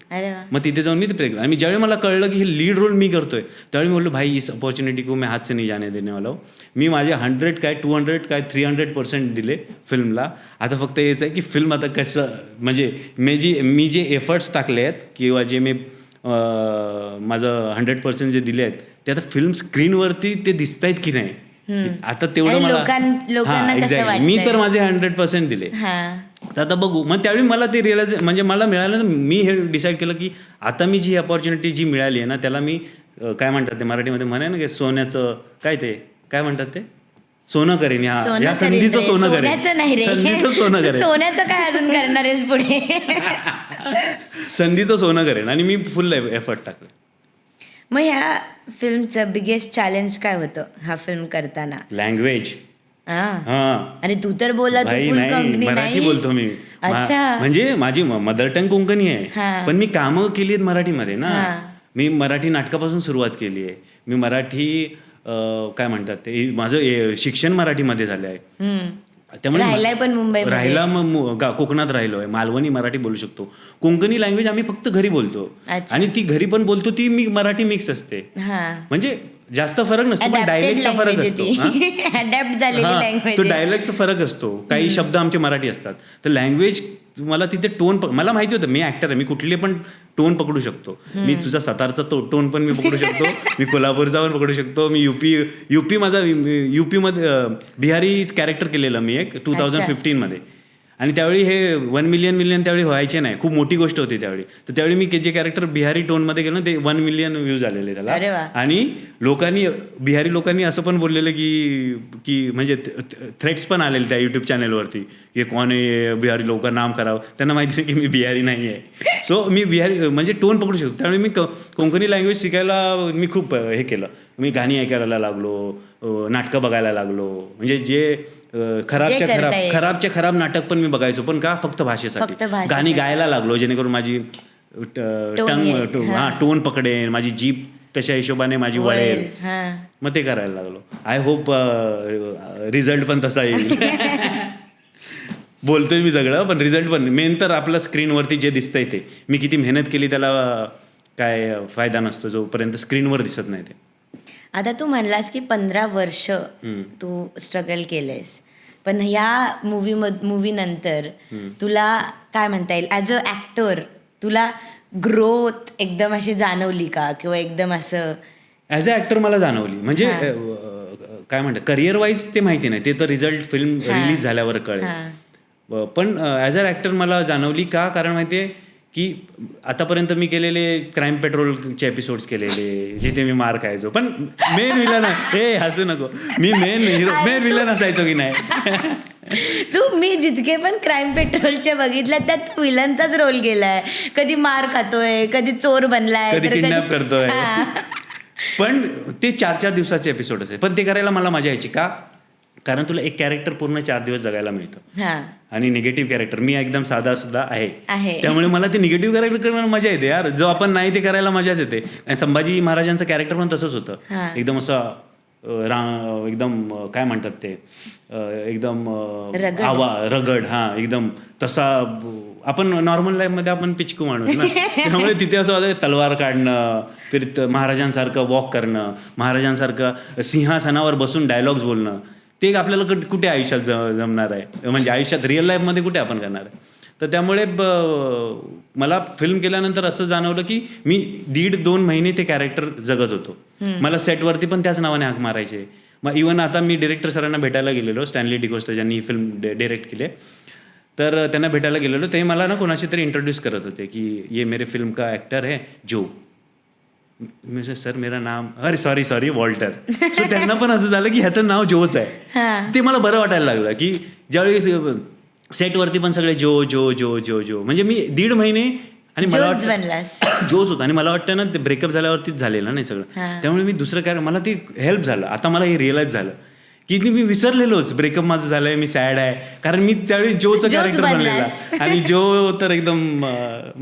मग तिथे जाऊन मी ते प्रे केलं. आणि ज्यावेळी मला कळलं की हे लीड रोल मी करतोय, त्यावेळी मी बोललो भाई इस अपॉर्च्युनिटी को मैं हाथ से नहीं जाने देने वाला हूं. मी माझे 100 काय 200 काय 300% दिले फिल्मला. आता फक्त हेच आहे की फिल्म आता कसं, म्हणजे मी जे एफर्ट्स टाकले आहेत किंवा जे मी माझं 100% जे दिले आहेत, ते आता फिल्म स्क्रीनवरती ते दिसत आहेत की नाही, आता तेवढं मला एक्झॅक्टली. मी तर माझे 100% दिले. तर आता बघू. मग त्यावेळी मला ते रिअलाइज, म्हणजे मला मिळालं ना, मी हे डिसाईड केलं की आता मी जी अपॉर्च्युनिटी जी मिळाली आहे ना, त्याला मी काय म्हणतात ते मराठीमध्ये म्हणे ना की सोन्याचं काय म्हणतात ते, सोनं करेन. या संधीचं सोनं करेन. संधीचं सोनं करेन. सोन्याचं काय अजून करणार आहेस पुढे? संधीचं सोनं करेन. आणि मी फुल एफर्ट टाकले. मग ह्या फिल्मचं बिगेस्ट चॅलेंज काय होतं हा फिल्म करताना? लँग्वेज. आणि तू तर बोला मराठी बोलतो मी. म्हणजे माझी मदर टंग कोंकणी आहे, पण मी कामं केली आहेत मराठीमध्ये ना. मी मराठी नाटकापासून सुरुवात केली आहे. मी मराठी काय म्हणतात ते, माझं शिक्षण मराठीमध्ये झालं आहे. त्यामुळे राहिला मग कोकणात राहिलोय, मालवणी मराठी बोलू शकतो. कोंकणी लँग्वेज आम्ही फक्त घरी बोलतो, आणि ती घरी पण बोलतो, ती मी मराठी मिक्स असते. म्हणजे जास्त फरक नसतो, पण डायलेक्टचा फरक असतो. तो डायलेक्टचा फरक असतो. काही शब्द आमचे मराठी असतात. तर लँग्वेज मला तिथे टोन, मला माहिती होतं मी ऍक्टर आहे, मी कुठले पण टोन पकडू शकतो. मी तुझा सतारचा टोन पण मी पकडू शकतो, मी कोल्हापूरचा पण पकडू शकतो. मी युपी मध्ये बिहारी कॅरेक्टर केलेलं मी एक 2015 मध्ये. आणि त्यावेळी हे 1 मिलियन त्यावेळी व्हायचे नाही, खूप मोठी गोष्ट होती त्यावेळी. तर त्यावेळी मी जे कॅरेक्टर बिहारी टोनमध्ये केलं ते 1 मिलियन व्ह्यूज आलेले अरे त्याला. वा. आणि बिहारी लोकांनी असं पण बोललेलं की म्हणजे थ्रेट्स पण आलेले त्या यूट्यूब चॅनलवरती की कोण आहे बिहारी लोक, नाम करावं. त्यांना माहिती नाही की मी बिहारी नाही आहे. सो मी बिहारी म्हणजे टोन पकडू शकतो. त्यामुळे मी कोकणी लँग्वेज शिकायला मी खूप हे केलं. मी गाणी ऐकायला लागलो, नाटकं बघायला लागलो. म्हणजे जे खराबच्या खराब नाटक पण मी बघायचो, पण का फक्त भाषेसाठी. गाणी गायला लागलो जेणेकरून माझी टोन पकडेन, माझी जीभ तशा हिशोबाने माझी वळेल. मग ते करायला लागलो. आय होप रिझल्ट पण तसा येईल. बोलतोय मी सगळं, पण रिझल्ट पण मेन तर आपलं स्क्रीनवरती जे दिसतंय ते. मी किती मेहनत केली त्याला काय फायदा नसतो जोपर्यंत स्क्रीनवर दिसत नाही ते. आता तू म्हणलास की 15 वर्ष तू स्ट्रगल केलंयस, पण ह्या मूवी नंतर तुला काय म्हणता येईल, ॲज अ ॲक्टर तुला ग्रोथ एकदम अशी जाणवली का, किंवा एकदम असं? ॲज अ ॲक्टर मला जाणवली. म्हणजे काय म्हणतात करिअर वाईज ते माहिती नाही, ते तर रिझल्ट फिल्म रिलीज झाल्यावर कळेल. पण ॲज अ ॲक्टर मला जाणवली का, कारण माहिती आहे की आतापर्यंत मी केलेले क्राईम पेट्रोलचे एपिसोड्स केलेले जिथे मी मार खायचो, पण मेन विलन हसू नको, मी मेन विलन असायचो की नाही. मी जितके पण क्राईम पेट्रोलचे बघितलं त्यात तू विलनचाच रोल केलाय. कधी मार खातोय, कधी चोर बनलाय, कधी किडनॅप करतोय. पण ते 4-4 दिवसाचे एपिसोड असे, पण ते करायला मला मजा यायची. का, कारण तुला एक कॅरेक्टर पूर्ण 4 दिवस जगायला मिळतं. आणि निगेटिव्ह कॅरेक्टर, मी एकदम साधा सुद्धा आहे, त्यामुळे मला ते निगेटिव्ह कॅरेक्टर करायला मजा येते यार. जो आपण नाही ते करायला मजाच येते. आणि संभाजी महाराजांचं कॅरेक्टर पण तसंच होतं. एकदम असं एकदम काय म्हणतात ते, एकदम रगड. एकदम तसा आपण नॉर्मल लाईफमध्ये आपण पिचकू माणूस ना. त्यामुळे तिथे असं होतं तलवार काढणं, फिर महाराजांसारखं वॉक करणं, महाराजांसारखं सिंहासनावर बसून डायलॉग्स बोलणं, ते आपल्याला कुठे आयुष्यात जमणार आहे. म्हणजे आयुष्यात रिअल लाईफमध्ये कुठे आपण करणार आहे. तर त्यामुळे मला फिल्म केल्यानंतर असं जाणवलं की मी 1.5-2 महिने ते कॅरेक्टर जगत होतो. मला सेटवरती पण त्याच नावाने हाक मारायचे. मग इव्हन आता मी डिरेक्टर सरांना भेटायला गेलेलो, स्टॅनली डिकोस्टा ज्यांनी ही फिल्म डिरेक्ट केली, तर त्यांना भेटायला गेलेलो. ते मला ना कोणाशी तरी इंट्रोड्यूस करत होते की ये मेरे फिल्म का ॲक्टर है जो. मी सर मेरा नाम, अरे सॉरी वॉल्टर. सो त्यांना पण असं झालं की ह्याचं नाव जोच आहे. ते मला बरं वाटायला लागलं की ज्यावेळी सेटवरती पण सगळे जो जो जो जो जो, म्हणजे मी 1.5 महिने आणि मला वाटतं जोच होता. आणि मला वाटतं ना ते ब्रेकअप झाल्यावरतीच झालेलं नाही सगळं. त्यामुळे मी दुसरं काय, मला ते हेल्प झालं. आता मला हे रिअलाइज झालं की मी विसरलेलोच ब्रेकअप माझं झालंय, मी सॅड आहे, कारण मी त्यावेळी जोचं कॅरेक्टर बनलेला. आणि जो तर एकदम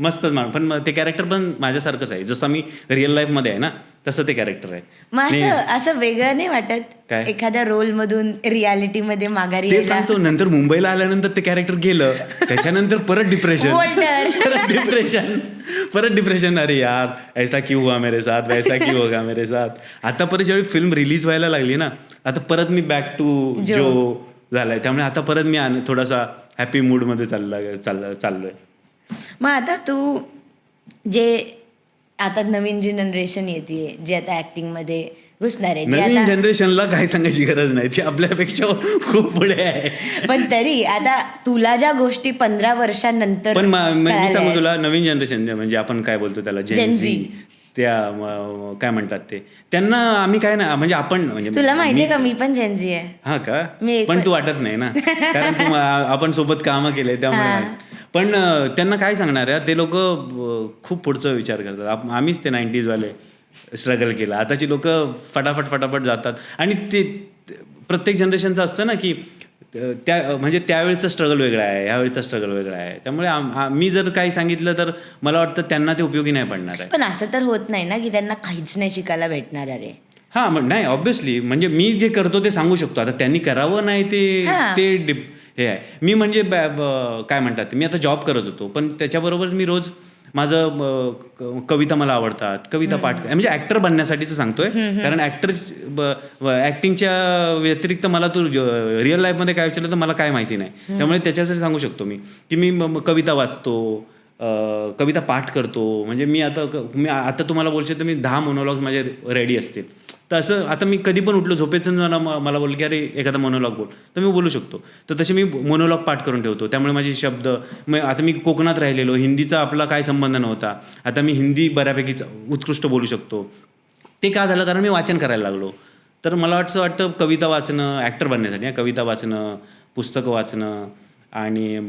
मस्तच पण ते कॅरेक्टर पण माझ्यासारखंच आहे, जसं मी रिअल लाईफमध्ये आहे ना तसं ते कॅरेक्टर आहे. मग असं वेगळं नाही वाटत एखाद्या रोल मधून रियालिटी मध्ये माघारी? ते सांगतो, नंतर मुंबईला आल्यानंतर ते कॅरेक्टर गेलं, त्याच्यानंतर परत डिप्रेशन. अरे यार ऐसा क्यों हुआ मेरे साथ, वैसा क्यों होगा मेरे साथ. आता परत ज्यावेळी फिल्म रिलीज व्हायला लागली ना, आता परत मी बॅक टू जो झालाय. त्यामुळे आता परत मी थोडासा हॅपी मूड मध्ये चाललोय. मग आता तू जे आता नवीन जी जनरेशन येते, जे आता ऍक्टिंग मध्ये घुसणार आहे, नवीन जनरेशनला काय सांगायची गरज नाही, ती आपल्यापेक्षा खूप पुढे आहे. पण तरी आता तुला ज्या गोष्टी 15 वर्षांनंतर, पण मी सांगू तुला, नवीन जनरेशन म्हणजे आपण काय बोलतो त्याला जेनझी, त्या काय म्हणतात ते, त्यांना आम्ही काय ना, म्हणजे आपण म्हणजे तुला माहितीये का मी पण जेनझी आहे. हा का? पण तू वाटत नाही ना, कारण आपण सोबत कामं केले त्यामुळे. पण त्यांना काय सांगणार यार, ते लोक खूप पुढचा विचार करतात. आम्हीच ते 90s वाले स्ट्रगल केला. आताची लोक फटाफट जातात. आणि ते प्रत्येक जनरेशनचं असतं ना की म्हणजे त्यावेळेचं स्ट्रगल वेगळं आहे, ह्यावेळेचं स्ट्रगल वेगळं आहे. त्यामुळे मी जर काही सांगितलं तर मला वाटतं त्यांना ते उपयोगी नाही पडणार आहे. पण असं तर होत नाही ना की त्यांना काहीच नाही शिकायला भेटणार आहे. हां, नाही ऑब्व्हियसली, म्हणजे मी जे करतो ते सांगू शकतो. आता त्यांनी करावं नाही ते हे आहे. मी म्हणजे काय म्हणतात, मी आता जॉब करत होतो, पण त्याच्याबरोबर मी रोज माझं कविता मला आवडतात, कविता पाठ, म्हणजे ऍक्टर बनण्यासाठीच सांगतोय. कारण ऍक्टिंगच्या व्यतिरिक्त मला तू रिअल लाईफमध्ये काय विचारलं तर मला काय माहिती नाही. त्यामुळे त्याच्यासाठी सांगू शकतो मी की मी कविता वाचतो, कविता पाठ करतो. म्हणजे मी आता तुम्हाला बोलशील तर मी 10 मोनोलॉग्स माझे रेडी असतील तर असं आता मी कधी पण उठलो झोपेतून मला बोल की अरे एखादा मोनोलॉग बोल, तर मी बोलू शकतो. तर तसे मी मोनोलॉग पाठ करून ठेवतो. त्यामुळे माझे शब्द आता मी कोकणात राहिलेलो, हिंदीचा आपला काय संबंध नव्हता, आता मी हिंदी बऱ्यापैकी उत्कृष्ट बोलू शकतो. ते का झालं, कारण मी वाचन करायला लागलो. तर मला वाटतं कविता वाचणं ॲक्टर बनण्यासाठी, कविता वाचणं, पुस्तकं वाचणं आणि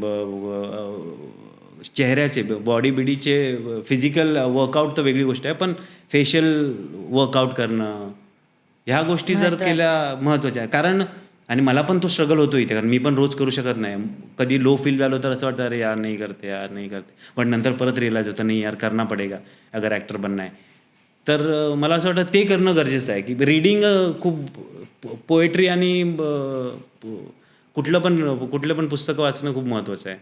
चेहऱ्याचे बॉडी बिडीचे फिजिकल वर्कआउट तर वेगळी गोष्ट आहे, पण फेशियल वर्कआउट करणं ह्या गोष्टी जर केल्या महत्त्वाच्या आहे. कारण आणि मला पण तो स्ट्रगल होतो इथे, कारण मी पण रोज करू शकत नाही. कधी लो फील झालं तर असं वाटतं अरे यार नाही करते, पण नंतर परत रिअलाइज होतं नाही यार करना पडेगा अगर ॲक्टर बनना आहे. तर मला असं वाटतं ते करणं गरजेचं आहे की रीडिंग खूप पोएट्री आणि कुठलं पण पुस्तकं वाचणं खूप महत्त्वाचं आहे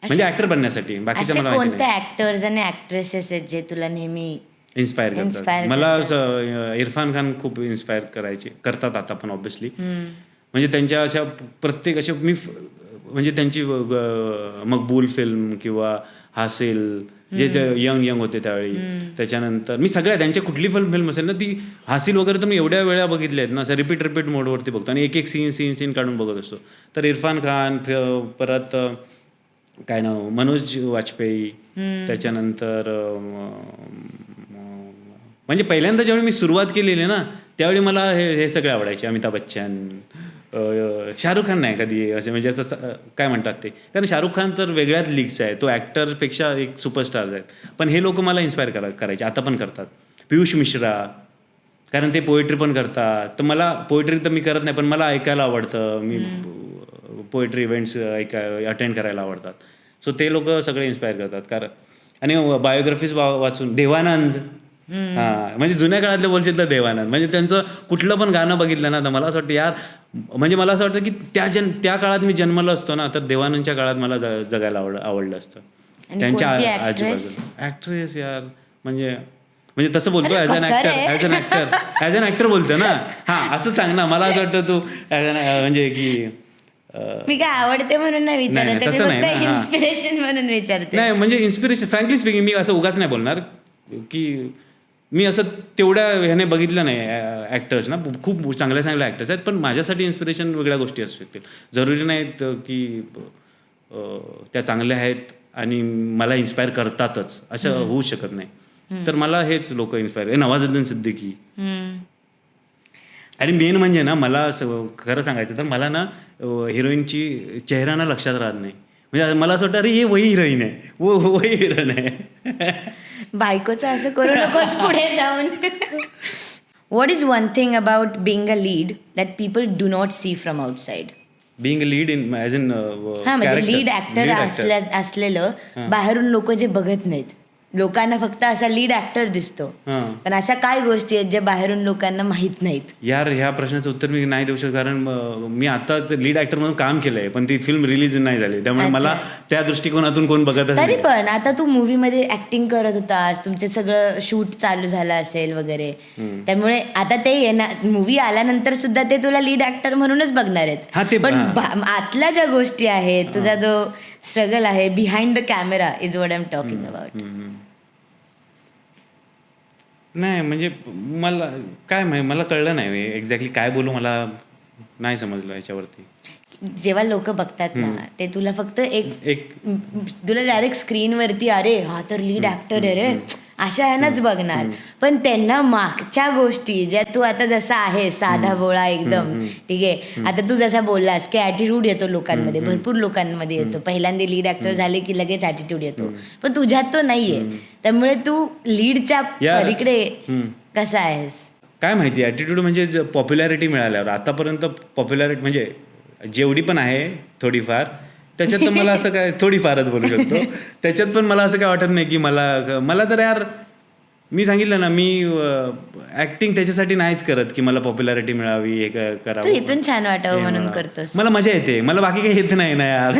म्हणजे ॲक्टर बनण्यासाठी. बाकीचं मला कोणते ॲक्टर्स आणि ॲक्ट्रेसेस आहेत जे तुला नेहमी इन्स्पायर करतात? मला इरफान खान खूप इन्स्पायर करतात आता पण ऑब्व्हियसली. म्हणजे त्यांच्या अशा प्रत्येक अशा मी म्हणजे त्यांची मकबूल फिल्म किंवा हासिल जे यंग होते त्यावेळी, त्याच्यानंतर मी सगळ्या त्यांच्या कुठली फिल्म असेल ना ती हासिल वगैरे तर मी एवढ्या वेळा बघितल्या आहेत ना, असं रिपीट मोडवरती बघतो आणि एक सीन काढून बघत असतो. तर इरफान खान, परत काय नाव मनोज वाजपेयी, त्याच्यानंतर म्हणजे पहिल्यांदा ज्यावेळी मी सुरुवात केलेली ना त्यावेळी मला हे सगळे आवडायचे. अमिताभ बच्चन, शाहरुख खान नाही कधी असे म्हणजे असं काय म्हणतात ते, कारण शाहरुख खान तर वेगळ्याच लीगचा आहे, तो ॲक्टरपेक्षा एक सुपरस्टार आहेत. पण हे लोक मला इन्स्पायर करायचे, आता पण करतात. पियुष मिश्रा, कारण ते पोएट्री पण करतात. तर मला पोएट्री तर मी करत नाही पण मला ऐकायला आवडतं, मी पोएट्री इव्हेंट्स अटेंड करायला आवडतात. सो ते लोक सगळे इन्स्पायर करतात. कारण आणि बायोग्राफीज वाचून देवानंद, हां म्हणजे जुन्या काळातले बोलशील तर देवानंद, म्हणजे त्यांचं कुठलं पण गाणं बघितलं ना तर मला असं वाटतं यार, म्हणजे मला असं वाटतं की त्या काळात मी जन्मलो असतो ना तर देवानंदच्या काळात मला जगायला आवडलं असतं. त्यांच्या आजूबाजूला ॲक्ट्रेस यार म्हणजे तसं बोलतो ॲज अन ॲक्टर बोलतो ना. हां असं सांग ना, मला असं वाटतं तू म्हणजे की मी काय आवडते म्हणून नाही विचारते, इन्स्पिरेशन म्हणून विचारते. नाही म्हणजे इन्स्पिरेशन फ्रँकली स्पीकिंग मी असं उगाच नाही बोलणार की मी असं तेवढ्या ह्याने बघितलं नाही ॲक्टर्स ना, खूप चांगल्या ॲक्टर्स आहेत, पण माझ्यासाठी इन्स्पिरेशन वेगळ्या गोष्टी असू शकतील. जरुरी नाहीत की त्या चांगल्या आहेत आणि मला इन्स्पायर करतातच असं होऊ शकत नाही. तर मला हेच लोक इन्स्पायर, नवाजुद्दीन सिद्दीकी. आणि मेन म्हणजे ना मला खरं सांगायचं तर मला ना हिरोईनची चेहरा ना लक्षात राहत नाही. म्हणजे मला असं वाटतं अरे हे वही हिरोईन आहे, वही हिरोईन आहे. बायकोचं असं करू नकोस पुढे जाऊन. What is one thing about being a lead that people do not see from outside? Being a lead in as in म्हणजे लीड ॲक्टर असलेलं बाहेरून लोक जे बघत नाहीत, लोकांना फक्त असा लीड ॲक्टर दिसतो, पण अशा काय गोष्टी आहेत ज्या बाहेरून लोकांना माहित नाहीत? यार ह्या प्रश्नाचं उत्तर मी नाही देऊ शकत, कारण मी आता लीड ॲक्टर म्हणून काम केलंय पण ती फिल्म रिलीज नाही झाली, त्यामुळे मला त्या दृष्टिकोनातून कोण बघत असेल. तरी पण आता तू मूवीमध्ये ऍक्टिंग करत होतास, तुमचं सगळं शूट चालू झालं असेल वगैरे, त्यामुळे आता ते येणार मूवी आल्यानंतर सुद्धा ते तुला लीड ॲक्टर म्हणूनच बघणार आहेत. पण आतल्या ज्या गोष्टी आहेत, तुझा जो स्ट्रगल आहे behind the camera is what I am talking about. नाही म्हणजे मला काय मला कळलं नाही एक्झॅक्टली काय बोलू, मला नाही समजलं याच्यावरती. जेव्हा लोक बघतात ना ते तुला फक्त एक तुला डायरेक्ट स्क्रीनवरती अरे हा तर लीड ॲक्टर आहे रे अशा ह्यानंच बघणार, पण त्यांना मागच्या गोष्टी ज्या तू आता जसा आहे साधा बोळा एकदम ठीक आहे, आता तू जसा बोललास की ॲटिट्यूड येतो लोकांमध्ये, भरपूर लोकांमध्ये येतो, पहिल्यांदा लीड ॲक्टर झाले की लगेच ॲटिट्यूड येतो, पण तुझ्यात तो नाहीये, त्यामुळे तू लीडच्या पलीकडे कसा आहेस काय माहिती. ॲटिट्यूड म्हणजे पॉप्युलॅरिटी मिळाल्यावर, आतापर्यंत पॉप्युलॅरिटी म्हणजे जेवढी पण आहे थोडीफार, त्याच्यात तर मला असं काय थोडीफारच बोलू शकतो, त्याच्यात पण मला असं काय वाटत नाही की मला तर यार मी सांगितलं ना मी ऍक्टिंग त्याच्यासाठी नाहीच करत की मला पॉप्युलॅरिटी मिळावी, हे करावं, इथून छान वाटावं म्हणून करतोस. मला मजा येते, मला बाकी काही येत नाही ना यार.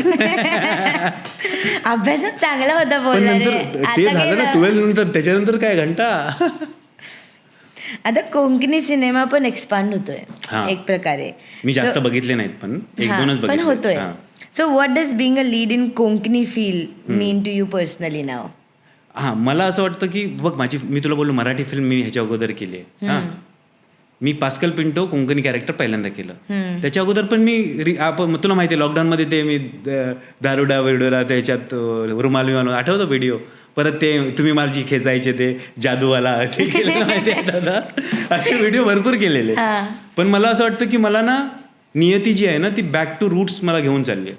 अभ्यासात चांगला होता बोलला, ते झालं ना 12 नंतर, त्याच्यानंतर काय घंटा. आता कोकणी सिनेमा पण एक्सपांड होतोय एक प्रकारे, मी जास्त बघितले नाहीत पण एक दोनच बघितले, पण होतोय. So what does being a lead in Konkani film mean to you personally नाव? मला असं वाटतं की बघ मी तुला बोललो मराठी फिल्म मी ह्याच्या अगोदर केली आहे. मी पास्कल पिंटो कोंकणी कॅरेक्टर पहिल्यांदा केलं. त्याच्या अगोदर पण मी आपण तुला माहिती आहे लॉकडाऊनमध्ये ते मी दारुडा विडोरा त्याच्यात रुमाल विमाल आठवतो व्हिडिओ. परत ते तुम्ही माझी खेचायचे ते जादूवाला ते केलेलं माहिती आठवतं. असे व्हिडिओ भरपूर केलेले. पण मला असं वाटतं की मला ना नियती जी आहे ना ती बॅक टू रूट्स मला घेऊन चालली आहे.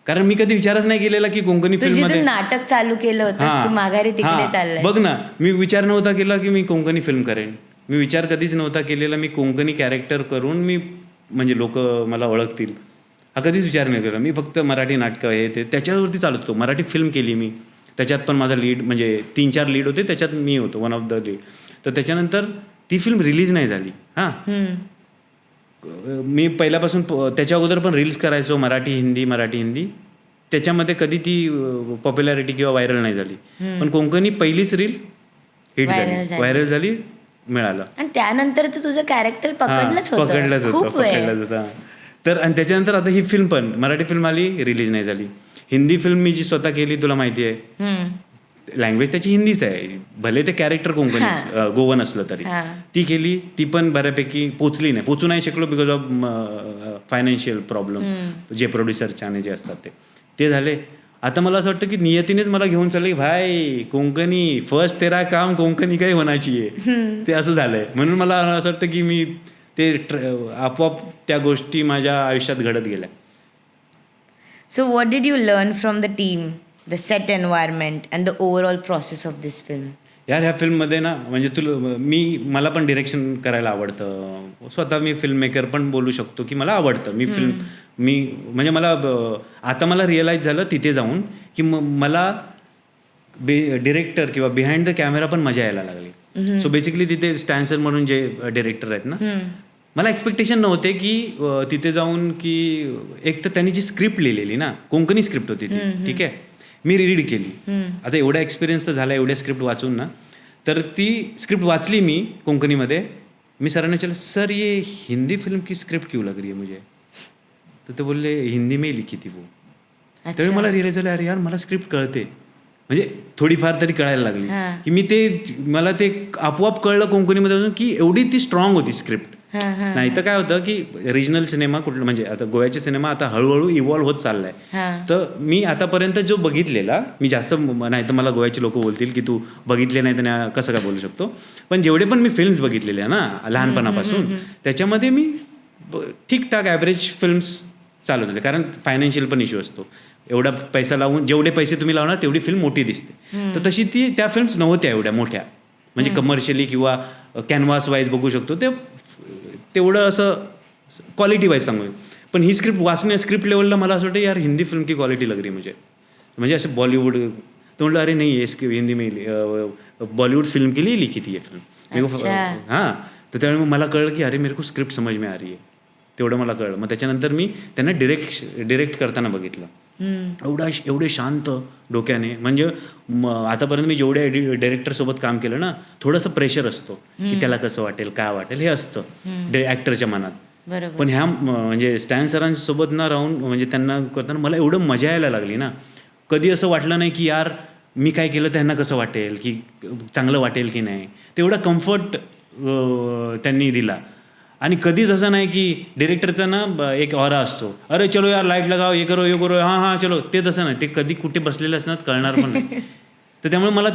कारण मी कधी विचारच नाही केलेला की कोंकणी फिल्ममध्ये नाटक चालू केलं होतं माघारी तिकडे चाललंय. बघ ना मी विचार नव्हता केला की मी कोंकणी फिल्म करेन. मी विचार कधीच नव्हता केलेला मी कोंकणी कॅरेक्टर करून मी म्हणजे लोक मला ओळखतील हा कधीच विचार नाही केला. मी फक्त मराठी नाटकं हे ते त्याच्यावरती चालत होतो. मराठी फिल्म केली मी, त्याच्यात पण माझा लीड म्हणजे 3-4 लीड होते, त्याच्यात मी होतो वन ऑफ द लीड. तर त्याच्यानंतर ती फिल्म रिलीज नाही झाली. मी पहिल्यापासून त्याच्या अगोदर पण रील्स करायचो मराठी हिंदी. त्याच्यामध्ये कधी ती पॉप्युलॅरिटी किंवा व्हायरल नाही झाली. पण कोंकणी पहिलीच रील हिट झाली, व्हायरल झाली, मिळालं. आणि त्यानंतर तर तुझं कॅरेक्टर पकडलंच होतं. तर आणि त्याच्यानंतर आता ही फिल्म पण मराठी फिल्म आली, रिलीज नाही झाली. हिंदी फिल्म मी जी स्वतः केली तुला माहिती आहे, लँग्वेज त्याची हिंदीच आहे, भले ते कॅरेक्टर कोंकणी गोवन असलं तरी. ती केली, ती पण बऱ्यापैकी पोचू नाही शकलो बिकॉज ऑफ फायनान्शियल प्रॉब्लेम. जे प्रोड्युसरचे आणि जे असतात ते झाले. आता मला असं वाटतं की नियतीनेच मला घेऊन चालले की भाई कोंकणी फर्स्ट तेरा काम कोंकणी काही होण्याची आहे. ते असं झालंय. म्हणून मला असं वाटतं की मी ते आपोआप त्या गोष्टी माझ्या आयुष्यात घडत गेल्या. So what did you learn from the team, the set environment and the overall process of this film? यार ह्या फिल्ममध्ये ना म्हणजे मला पण डिरेक्शन करायला आवडतं. स्वतः मी फिल्म मेकर पण बोलू शकतो की मला आवडतं. मी म्हणजे आता मला रिअलाईज झालं तिथे जाऊन की मला डिरेक्टर किंवा बिहाइंड द कॅमेरा पण मजा यायला लागली. सो बेसिकली तिथे स्टॅन्सर म्हणून जे डिरेक्टर आहेत ना, मला एक्सपेक्टेशन नव्हते की तिथे जाऊन की एक तर त्यांनी जी स्क्रिप्ट लिहिलेली ना कोंकणी स्क्रिप्ट होती ती, ठीक आहे, मी रीड केली. आता एवढा एक्सपिरियन्स तर झाला एवढ्या स्क्रिप्ट वाचून ना, तर ती स्क्रिप्ट वाचली मी कोंकणीमध्ये. मी सरांना विचारलं सर ये हिंदी फिल्म की स्क्रिप्ट क्यों लग रही है मुझे? तर ते बोलले हिंदी में लिखी थी वो. त्यावेळी मला रिअलाइज झालं अरे यार मला स्क्रिप्ट कळते, म्हणजे थोडीफार तरी कळायला लागली की मला ते आपोआप कळलं कोंकणीमध्ये की एवढी ती स्ट्रॉंग होती स्क्रिप्ट. नाही तर काय होतं की रिजनल सिनेमा कुठलं म्हणजे आता गोव्याचे सिनेमा आता हळूहळू इव्हॉल्व्ह होत चाललाय. तर मी आतापर्यंत जो बघितलेला, मी जास्त नाही तर मला गोव्याचे लोक बोलतील की तू बघितले नाही तर कसं काय बोलू शकतो, पण जेवढे पण मी फिल्म्स बघितलेले आहे ना लहानपणापासून त्याच्यामध्ये मी ठीकठाक ॲव्हरेज फिल्म्स चालवत होते. कारण फायनान्शियल पण इश्यू असतो, एवढा पैसा लावून जेवढे पैसे तुम्ही लावणार तेवढी फिल्म मोठी दिसते. तर तशी त्या फिल्म्स नव्हत्या एवढ्या मोठ्या, म्हणजे कमर्शियली किंवा कॅनव्हास वाईज बघू शकतो तेवढं असं क्वालिटी वाईज सांगू. पण ही स्क्रिप्ट लेवलला मला असं वाटतं यार हिंदी फिल्म की क्वालिटी लग रही म्हणजे असं बॉलिवूड. तो म्हटलं अरे नाही ये हिंदी में बॉलीवुड फिल्म के लिए लिखी थी ये फिल्म. तर त्यावेळी मला कळलं की अरे मेरे को स्क्रिप्ट समझ में आ रही है, तेवढं मला कळलं. मग त्याच्यानंतर मी त्यांना डिरेक्ट करताना बघितलं, एवढे शांत डोक्याने. म्हणजे आतापर्यंत मी जेवढ्या डायरेक्टरसोबत काम केलं ना, थोडंसं प्रेशर असतो की त्याला कसं वाटेल काय वाटेल हे असतं ॲक्टरच्या मनात. पण ह्या म्हणजे स्टॅन सरांसोबत ना राहून म्हणजे त्यांना करताना मला एवढं मजा यायला लागली ना, कधी असं वाटलं नाही की यार मी काय केलं त्यांना कसं वाटेल की चांगलं वाटेल की नाही. तेवढा कम्फर्ट त्यांनी दिला. आणि कधीच असं नाही की डिरेक्टरचा ना एक ऑरा असतो, अरे चलो यार लाईट लगाव हे करो हां चलो, ते तसं नाही. ते कधी कुठे बसलेले असणार कळणार पण नाही. तर त्यामुळे मला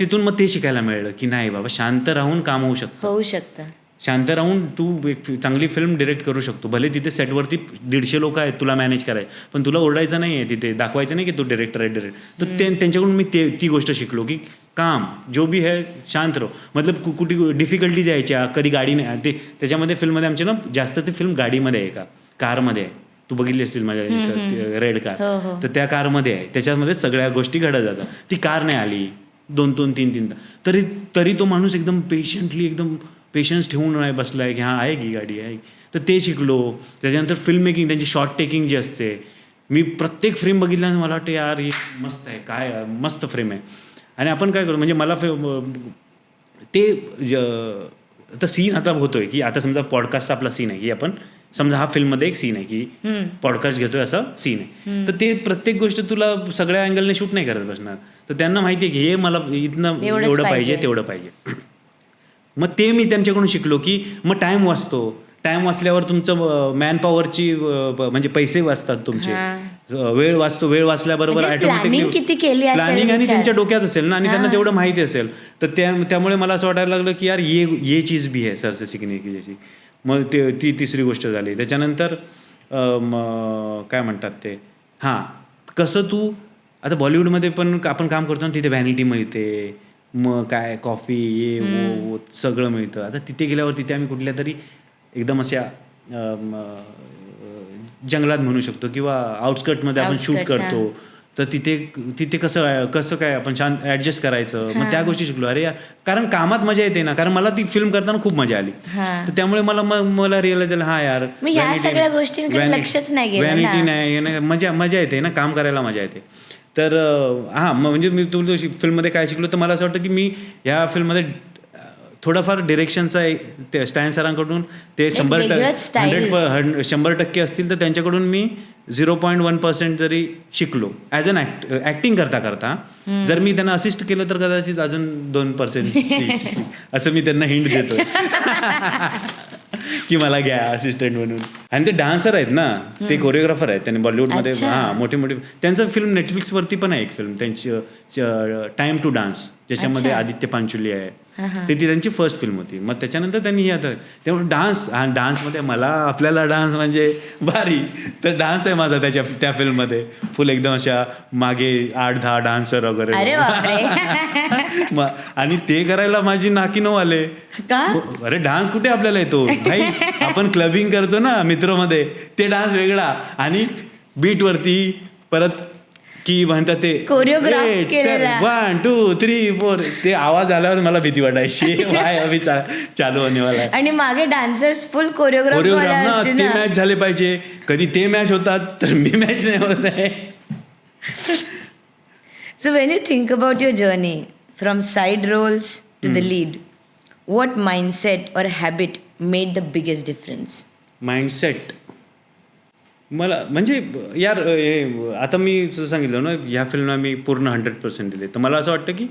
तिथून मग ते शिकायला मिळालं की नाही बाबा शांत राहून काम होऊ शकतं. शांत राहून तू एक चांगली फिल्म डिरेक्ट करू शकतो. भले तिथे सेटवरती 150 लोक आहेत तुला मॅनेज करायचं, पण तुला ओरडायचं नाही आहे तिथे, दाखवायचं नाही की तू डिरेक्टर आहे. तर त्यांच्याकडून मी ती गोष्ट शिकलो की काम जो भी है शांत रहो. मतलब कुठे डिफिकल्टीज यायच्या, कधी गाडी नाही ते त्याच्यामध्ये फिल्ममध्ये आमच्या ना जास्त ती फिल्म गाडीमध्ये आहे का कारमध्ये आहे. तू बघितली असतील माझ्या रेड कार, तर त्या कारमध्ये आहे, त्याच्यामध्ये सगळ्या गोष्टी घडत जातात. ती कार नाही आली 2-3 तरी तो माणूस एकदम पेशन्स ठेवून नाही बसला आहे की हां आहे की गाडी आहे. तर ते शिकलो. त्याच्यानंतर फिल्म मेकिंग, त्यांची शॉर्ट टेकिंग जी असते, मी प्रत्येक फ्रेम बघितल्यानंतर मला वाटतं यार ही मस्त आहे, काय मस्त फ्रेम आहे. आणि आपण काय करू म्हणजे मला ते आता सीन आता होतोय की आता समजा पॉडकास्टचा आपला सीन आहे की आपण समजा हा फिल्ममध्ये एक सीन आहे की पॉडकास्ट घेतोय असा सीन आहे. तर ते प्रत्येक गोष्ट तुला सगळ्या अँगलने शूट नाही करत बसणार. तर त्यांना माहिती आहे की हे मला इथनं एवढं पाहिजे तेवढं पाहिजे. मग ते मी त्यांच्याकडून शिकलो की मग टाईम वाचतो. टाईम वाचल्यावर तुमचं मॅनपॉवरची म्हणजे पैसे वाचतात तुमचे, वेळ वाचतो. वेळ वाचल्याबरोबर म्हणजे planning किती केली असेल प्लॅनिंग आणि विचार. त्यांच्या डोक्यात असेल ना, आणि त्यांना तेवढं माहिती असेल. तर त्यामुळे मला असं वाटायला लागलं की यार ये चीज भी है सर से सीखने की जैसी. मग ती तिसरी गोष्ट झाली. त्याच्यानंतर काय म्हणतात ते, कसं तू आता बॉलिवूडमध्ये पण आपण काम करतो ना, तिथे व्हॅनिटी मिळते, मग काय कॉफी ये वो सगळं मिळतं. आता तिथे गेल्यावर तिथे आम्ही कुठल्या तरी एकदम अशा जंगलात म्हणू शकतो किंवा आउटस्कटमध्ये आपण शूट करतो. तर तिथे कसं काय आपण छान ॲडजस्ट करायचं. मग त्या गोष्टी शिकलो. अरे यार, कारण कामात मजा येते ना, कारण मला ती फिल्म करताना खूप मजा आली. तर त्यामुळे मला रिअलाइज झालं यार, ह्या सगळ्या गोष्टींकडे लक्षच नाही गेलं ना. व्हॅनिटी नाही, मजा येते ना, काम करायला मजा येते. तर म्हणजे मी तुला फिल्ममध्ये काय शिकलो, तर मला असं वाटतं की मी ह्या फिल्ममध्ये थोडंफार डिरेक्शनचा स्टॅन सरांकडून ते 100% असतील तर त्यांच्याकडून मी 0.1% तरी शिकलो ॲज अन ॲक्टिंग करता. जर मी त्यांना असिस्ट केलं तर कदाचित अजून 2% असं मी त्यांना हिंट देतो की मला घ्या असिस्टंट म्हणून. आणि ते डान्सर आहेत ना, ते कोरिओग्राफर आहेत, त्यांनी बॉलिवूडमध्ये मोठे त्यांचं फिल्म नेटफ्लिक्सवरती पण आहे एक फिल्म त्यांची, टाइम टू डान्स, ज्याच्यामध्ये आदित्य पांचोली आहे. ती त्यांची फर्स्ट फिल्म होती. मग त्याच्यानंतर त्यांनी आता त्यामुळे डान्समध्ये आपल्याला डान्स म्हणजे भारी. तर डान्स आहे माझा त्या फिल्ममध्ये फुल एकदम अशा मागे 8-10 डान्सर वगैरे. आणि ते करायला माझी नाकी नऊ आले. अरे डान्स कुठे आपल्याला येतो भाई, आपण क्लबिंग करतो ना मित्रमध्ये, ते डान्स वेगळा, आणि बीटवरती परत की म्हणतात ते कोरिओग्राफ केलेला 1 2 3 4 ते आवाज आल्यावर मला भीती वाटायची. अभि चालू होणे वाला. आणि मागे डान्सर्स फुल कोरिओग्राफ ना, ते मॅच झाले पाहिजे. कधी ते मॅच होतात तर मी मॅच नाही होत आहे. So when you think about your journey from side roles to the lead, what mindset और habit made the biggest difference? Mindset मला म्हणजे यार आता मी सांगितलं ना, ह्या फिल्मला मी पूर्ण 100% दिले. तर मला असं वाटतं की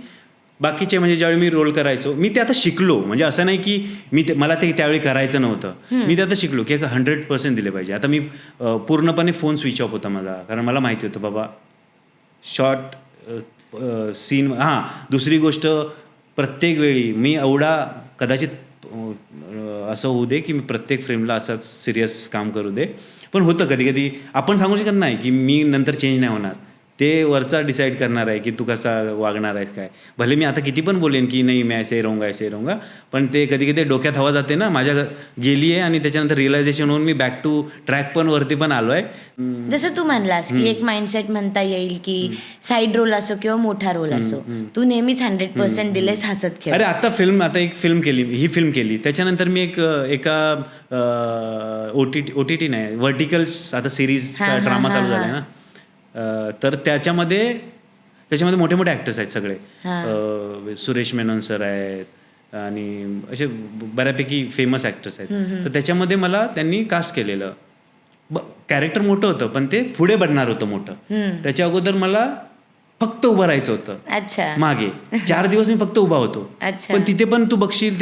बाकीचे म्हणजे ज्यावेळी मी रोल करायचो, मी ते आता शिकलो. म्हणजे असं नाही की मला ते त्यावेळी करायचं नव्हतं, मी ते आता शिकलो की 100% दिले पाहिजे. आता मी पूर्णपणे फोन स्विच ऑफ होता माझा, कारण मला माहिती होतं बाबा शॉर्ट सीन. दुसरी गोष्ट, प्रत्येक वेळी मी एवढा कदाचित असं होऊ दे की मी प्रत्येक फ्रेमला असंच सिरियस काम करू दे, पण होतं कधी कधी आपण सांगू शकत नाही की मी नंतर चेंज नाही होणार. ते वरचा डिसाईड करणार आहे की तू कसा वागणार आहेस काय. भले मी आता किती पण बोलेन की नाही मी ऐसे रहूंगा, पण ते कधी कधी डोक्यात हवा जाते ना, माझ्या गेली आहे. आणि त्याच्यानंतर रिअलायझेशन होऊन मी बॅक टू ट्रॅक पण वरती पण आलो आहे. जसं तू म्हणलास की एक माइंडसेट म्हणता येईल की साईड रोल असो किंवा मोठा रोल असो, तू नेहमीच 100% दिलेस हसत खेळ. अरे आता एक फिल्म केली त्याच्यानंतर मी एका OTT नाही, व्हर्टिकल्स आता सिरीजचा ड्रामा चालू झाला आहे ना, तर त्याच्यामध्ये मोठे मोठे ॲक्टर्स आहेत सगळे. सुरेश मेनन सर आहेत आणि असे बऱ्यापैकी फेमस ॲक्टर्स आहेत. तर त्याच्यामध्ये मला त्यांनी कास्ट केलेलं. कॅरेक्टर मोठं होतं पण ते पुढे बनणार होतं मोठं. त्याच्या अगोदर मला फक्त उभं राहायचं होतं मागे. 4 दिवस मी फक्त उभा होतो. पण तिथे पण तू बघशील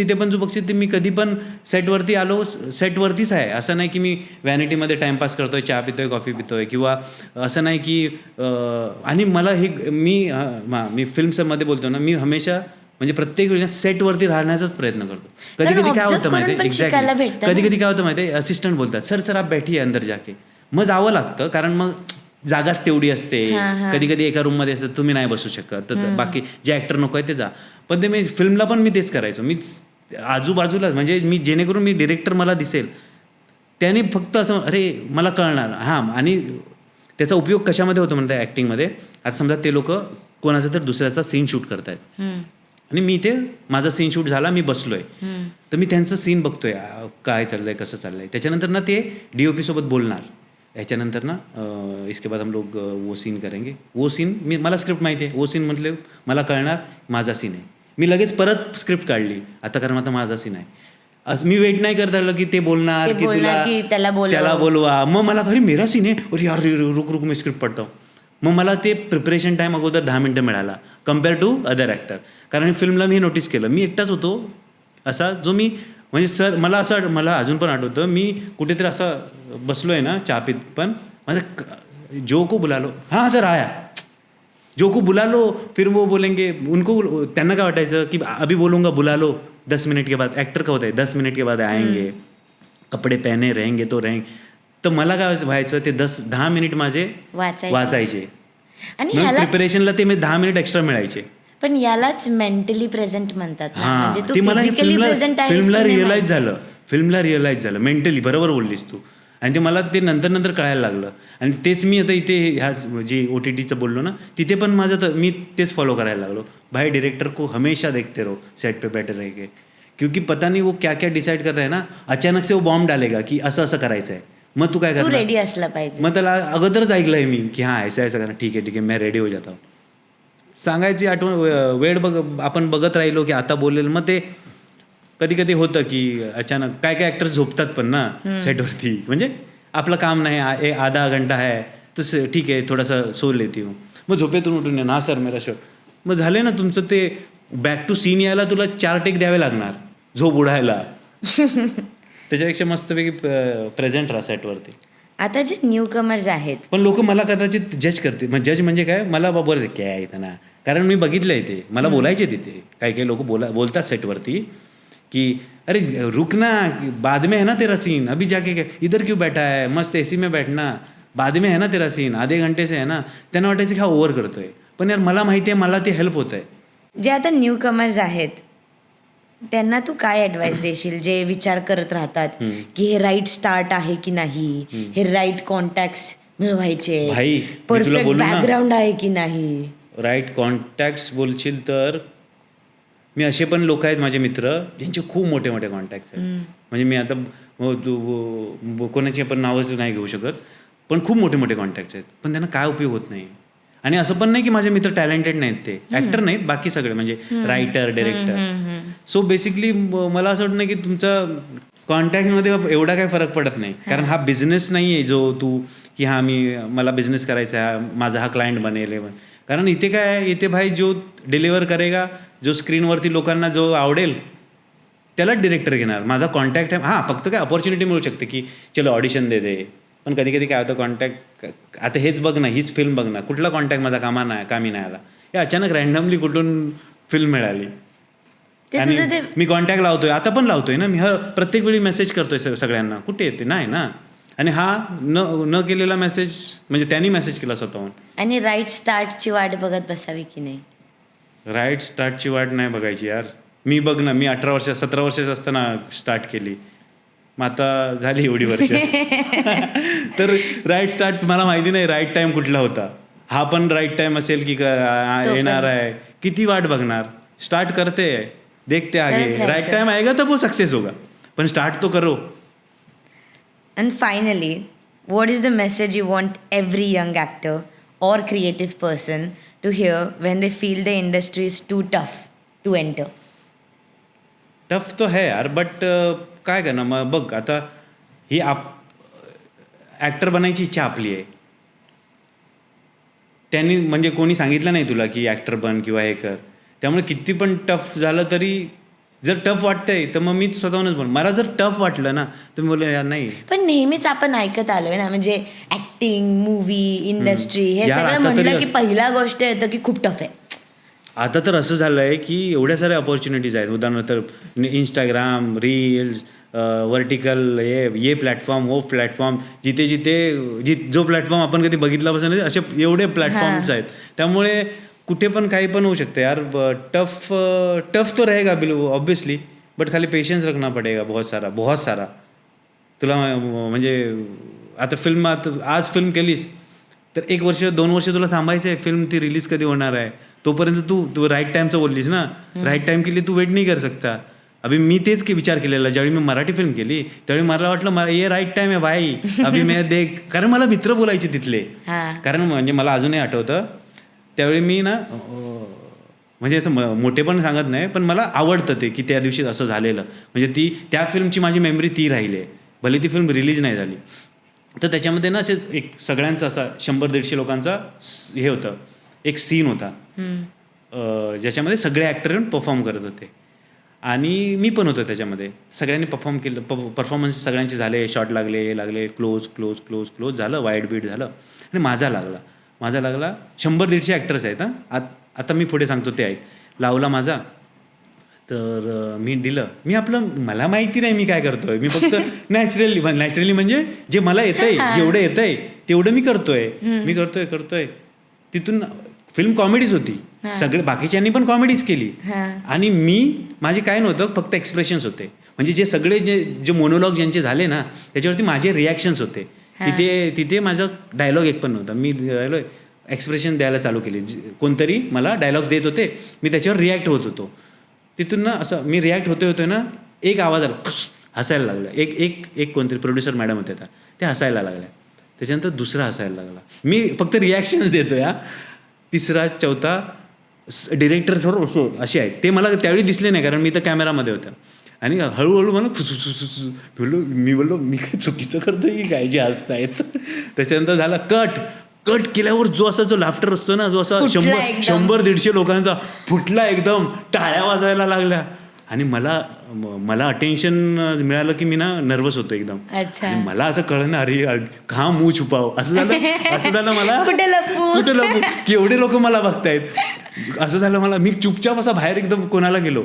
ते मी कधी पण सेटवरती आलो, सेटवरतीच आहे. असं नाही की मी व्हॅनिटीमध्ये टाइमपास करतोय, चहा पितोय, कॉफी पितोय, किंवा असं नाही की आणि मला हे मी फिल्ममध्ये बोलतो ना, मी हमेशा म्हणजे प्रत्येक वेळेला सेटवरती राहण्याचाच प्रयत्न करतो. कधी कधी काय होतं माहिती आहे, एक्झॅक्टली कधी कधी काय होतं माहिती आहे, असिस्टंट बोलतात सर आप बैठिए अंदर जाके. मग जावं लागतं कारण मग जागाच तेवढी असते. कधी कधी एका रूममध्ये असतं, तुम्ही नाही बसू शकत, तर बाकी जे ॲक्टर नको आहे ते जा. पण ते मी फिल्मला पण मी तेच करायचो. मी आजूबाजूला म्हणजे मी जेणेकरून मी डिरेक्टर मला दिसेल त्याने फक्त असं अरे मला कळणार. आणि त्याचा उपयोग कशामध्ये होतो म्हणतात ॲक्टिंगमध्ये. आता समजा ते लोक कोणाचा तर दुसऱ्याचा सीन शूट करतायत आणि मी इथे माझा सीन शूट झाला, मी बसलोय, तर मी त्यांचं सीन बघतोय काय चाललंय, कसं चाललंय. त्याच्यानंतर ना ते DOP सोबत बोलणार, ह्याच्यानंतर ना इसके बाद हम लोग वो सीन करेंगे. वो सीन मला स्क्रिप्ट माहिती आहे, वो सीन म्हटले मला कळणार माझा सीन आहे. मी लगेच परत स्क्रिप्ट काढली आता, कारण आता माझा सीन आहे. असं मी वेट नाही करता आलं की ते बोलणार की त्याला बोलवा. मग मला खरी मेरा सीन आहे, अरे यार रुक मी स्क्रिप्ट पडतो. मग मला ते प्रिपरेशन टाईम अगोदर 10 मिनटं मिळाला कम्पेअर टू अदर ॲक्टर. कारण फिल्मला मी हे नोटीस केलं, मी एकटाच होतो असा जो मी म्हणजे सर मला अजून पण आठवतं, मी कुठेतरी असं बसलो आहे ना चहा पीत, पण माझं जो को बुला लो, हां सर आया, जो को बुला लो, फिर वो बोलेंगे उनको, त्यांना काय वाटायचं की अभी बोलूँगा बुला लो 10 मिनट के बाद, ॲक्टर का होता है 10 मिनट के बाद आएंगे, कपडे पहने रहेंगे तो रहेंगे. तर मला काय व्हायचं, ते 10 मिनिट माझे वाचायचे आणि प्रिपरेशनला, ते मी 10 मिनिट एक्स्ट्रा मिळायचे. पण यालाच मेंटली प्रेझेंट म्हणतात ना, म्हणजे तू ते मला फिजिकली प्रेझेंट आहेस फिल्मला की नाही रिअलाइज झालं मेंटली. बरोबर बोललीस तू. आणि ते मला ते नंतर कळायला लागलं. आणि तेच मी आता इथे ह्या जे OTTचं बोललो ना, तिथे पण माझं मी तेच फॉलो करायला लागलो. भाई डायरेक्टर को हमेशा देखते रहो सेट पे बैठे रह के, क्योंकि पता नहीं वो क्या क्या डिसाइड कर रहा है ना, अचानक से वो बॉम्ब डालेगा की असं करायचं आहे. मग तू काय तू करणार? रेडी असला पाहिजे. मग त्याला अगोदरच ऐकलंय मी की हां ऐसा करणार, ठीक आहे मैं रेडी हो जाता हूँ. सांगायची आठवण वेळ आपण बघत राहिलो की आता बोलेल, मग ते कधी कधी होतं की अचानक काय ॲक्टर्स झोपतात पण ना सेटवरती, म्हणजे आपलं काम नाही, आधा घंटा आहे तर ठीक आहे थोडासा सो लेती हूँ, मग झोपेतून उठून ना सर मेरा शो, मग झाले ना तुमचं ते बॅक टू सीन यायला तुला 4 टेक द्यावे लागणार झोप उडायला. त्याच्यापेक्षा मस्तपैकी प्रेझेंट राहा सेटवरती. आता जे न्यू कमर्स आहेत, पण लोक मला कदाचित जज करते, मग जज म्हणजे काय, मला बाबा काय आहे त्यांना, कारण मी बघितलं आहे ते, मला बोलायचे तिथे काही लोक बोलतात सेटवरती की अरे रुक ना, बाद में है ना तेरा सीन, अभी जाके इधर क्यों बैठा है, मस्त AC में बैठना, बाद में है ना तेरा सीन, आधे घंटे से है ना. त्यांना वाटायचं की हा ओव्हर करतोय, पण यार मला माहिती आहे मला ते हेल्प होत आहे. जे आता न्यू कमर्स आहेत त्यांना तू काय ॲडवाइस देशील, जे विचार करत राहतात की हे राईट स्टार्ट आहे की नाही, हे राईट कॉन्टॅक्ट्स मिळवायचे, भाई परफेक्ट बॅकग्राऊंड आहे की नाही. राईट कॉन्टॅक्ट्स बोलशील तर मी असे पण लोक आहेत माझे मित्र ज्यांचे खूप मोठे मोठे कॉन्टॅक्ट्स आहेत. म्हणजे मी आता कोणाची आपण नावच नाही घेऊ शकत, पण खूप मोठे मोठे कॉन्टॅक्ट्स आहेत, पण त्यांना काय उपयोग होत नाही. आणि असं पण नाही की माझे मित्र टॅलेंटेड नाहीत, ते ॲक्टर नाहीत, बाकी सगळे म्हणजे रायटर डायरेक्टर. सो बेसिकली मला असं वाटतं नाही की तुमचा कॉन्टॅक्टमध्ये एवढा काही फरक पडत नाही, कारण हा बिझनेस नाही आहे जो तू की हां मला बिझनेस करायचा आहे, माझा हा क्लायंट बनेल. कारण इथे काय आहे, इथे भाई जो डिलिव्हर करेगा, जो स्क्रीनवरती लोकांना जो आवडेल त्यालाच डिरेक्टर घेणार. माझा कॉन्टॅक्ट आहे, हां फक्त काय अपॉर्च्युनिटी मिळू शकते की चलो ऑडिशन दे, पण कधी कधी काय होतं कॉन्टॅक्ट, आता हेच बघ ना, हीच फिल्म बघ ना, कुठला कॉन्टॅक्ट माझा कामी नाही आला, हे अचानक रँडमली कुठून फिल्म मिळाली आणि मी कॉन्टॅक्ट लावतोय, आता पण लावतोय ना मी, प्रत्येक वेळी मेसेज करतोय सगळ्यांना, कुठे येते नाही ना. आणि हा न केलेला मेसेज म्हणजे त्यांनी मेसेज केला स्वतःहून. आणि राईट स्टार्टची वाट बघत बसावी की नाही? राईट स्टार्टची वाट नाही बघायची यार. मी बघ ना, मी 17 वर्षाचं असताना स्टार्ट केली, मग आता झाली एवढी वर्ष. तर राईट स्टार्ट मला माहिती नाही राईट टाइम कुठला होता. हा पण राईट टाइम असेल की येणार आहे, किती वाट बघणार. स्टार्ट करते, देखते आगे, राईट टाइम आएगा तब वो सक्सेस होगा, पण स्टार्ट तो करो. And finally, what is the message you want every young actor or creative person to hear when they feel the industry is too tough to enter? Tough तो है यार, बट काय करणार. मग बघ आता ही ॲक्टर बनायची इच्छा आपली आहे, त्यांनी म्हणजे कोणी सांगितलं नाही तुला की ॲक्टर बन किंवा हे कर. त्यामुळे किती पण टफ झालं तरी, जर टफ वाटतंय तर मग मी स्वतःहूनच बोल. मला जर टफ वाटलं ना तर मी बोलले यार नाही. पण नेहमीच आपण ऐकत आलोय ना, म्हणजे ऍक्टिंग, मूवी इंडस्ट्री हे सगळं म्हणलं की पहिला गोष्ट येतं की खूप टफ आहे. आता तर असं झालं आहे की एवढ्या साऱ्या अपॉर्च्युनिटीज आहेत. उदाहरणार्थ इंस्टाग्राम रील्स, वर्टिकल, ये प्लॅटफॉर्म, वो प्लॅटफॉर्म, जो प्लॅटफॉर्म आपण कधी बघितल्यापासून असे एवढे प्लॅटफॉर्म्स आहेत. त्यामुळे कुठे पण काही पण होऊ शकते यार. टफ तो रहेगा ऑब्वियसली, बट खाली पेशेंस रखना पडेगा बहुत सारा. तुला म्हणजे आता आज फिल्म केलीस तर 1 वर्ष 2 वर्ष तुला थांबायचं आहे. फिल्म ती रिलीज कधी होणार आहे तोपर्यंत तू राईट टाईमचं बोललीस ना, राईट टाईम केली तू वेट नाही कर सकता. अभि मी तेच की विचार केलेला ज्यावेळी मी मराठी फिल्म केली, त्यावेळी मला वाटलं ये राईट टाईम आहे भाई, अभि मैं देख. कारण मला मित्र बोलायचे तिथले, कारण म्हणजे मला अजूनही आठवतं त्यावेळी मी ना म्हणजे असं मोठे पण सांगत नाही, पण मला आवडतं ते की त्या दिवशी असं झालेलं. म्हणजे त्या फिल्मची माझी मेमरी ती राहिली आहे, भले ती फिल्म रिलीज नाही झाली. तर त्याच्यामध्ये ना असे एक सगळ्यांचा असा 100-150 लोकांचा हे होतं, एक सीन होता ज्याच्यामध्ये सगळे ॲक्टर येऊन परफॉर्म करत होते. आणि मी पण होतो त्याच्यामध्ये. सगळ्यांनी परफॉर्मन्स सगळ्यांचे झाले, शॉट लागले, क्लोज झालं, वाईड बीट झालं आणि माझा लागला 100-150 ॲक्टर्स आहेत हां. आता मी पुढे सांगतो ते ऐक. लावला माझा, तर मी दिलं. मी मला माहिती नाही मी काय करतोय, मी फक्त नॅचरली म्हणजे जे मला येतंय, जेवढं येतंय तेवढं मी करतोय. तिथून फिल्म कॉमेडीज होती, सगळे बाकीच्यांनी पण कॉमेडीज केली आणि माझे काय नव्हतं, फक्त एक्सप्रेशन्स होते. म्हणजे जे सगळे जे मोनोलॉग ज्यांचे झाले ना त्याच्यावरती माझे रिॲक्शन्स होते. तिथे माझा डायलॉग एक पण नव्हता. मी एक्सप्रेशन द्यायला चालू केले. कोणतरी मला डायलॉग्स देत होते, मी त्याच्यावर रिॲक्ट होत होतो. तिथून ना असं मी रिॲक्ट होतोय ना, एक आवाज आला, हसायला लागला. एक कोणतरी प्रोड्युसर मॅडम होत्या त्या हसायला लागल्या. त्याच्यानंतर दुसरा हसायला लागला. मी फक्त रिॲक्शन्स देतोय. तिसरा, चौथा, डिरेक्टर थोडं असे आहेत ते मला त्यावेळी दिसले नाही, कारण मी तर कॅमेरामध्ये होतं. आणि हळूहळू मला मी बोललो मी काय चुकीचं करतोय की काय जे हसतायत. त्याच्यानंतर झाला कट केल्यावर जो लाफ्टर असतो ना, जो असा 100-150 लोकांचा फुटला, एकदम टाळ्या वाजायला लागल्या. आणि मला अटेन्शन मिळालं की मी ना नर्वस होतो एकदम. आणि मला असं कळलं ना, अरे का मुंह छुपाव असं झालं मला, कुठे लपू की एवढे लोक मला बघतायत असं झालं मला. मी चुपचाप असा बाहेर एकदम कोणाला गेलो.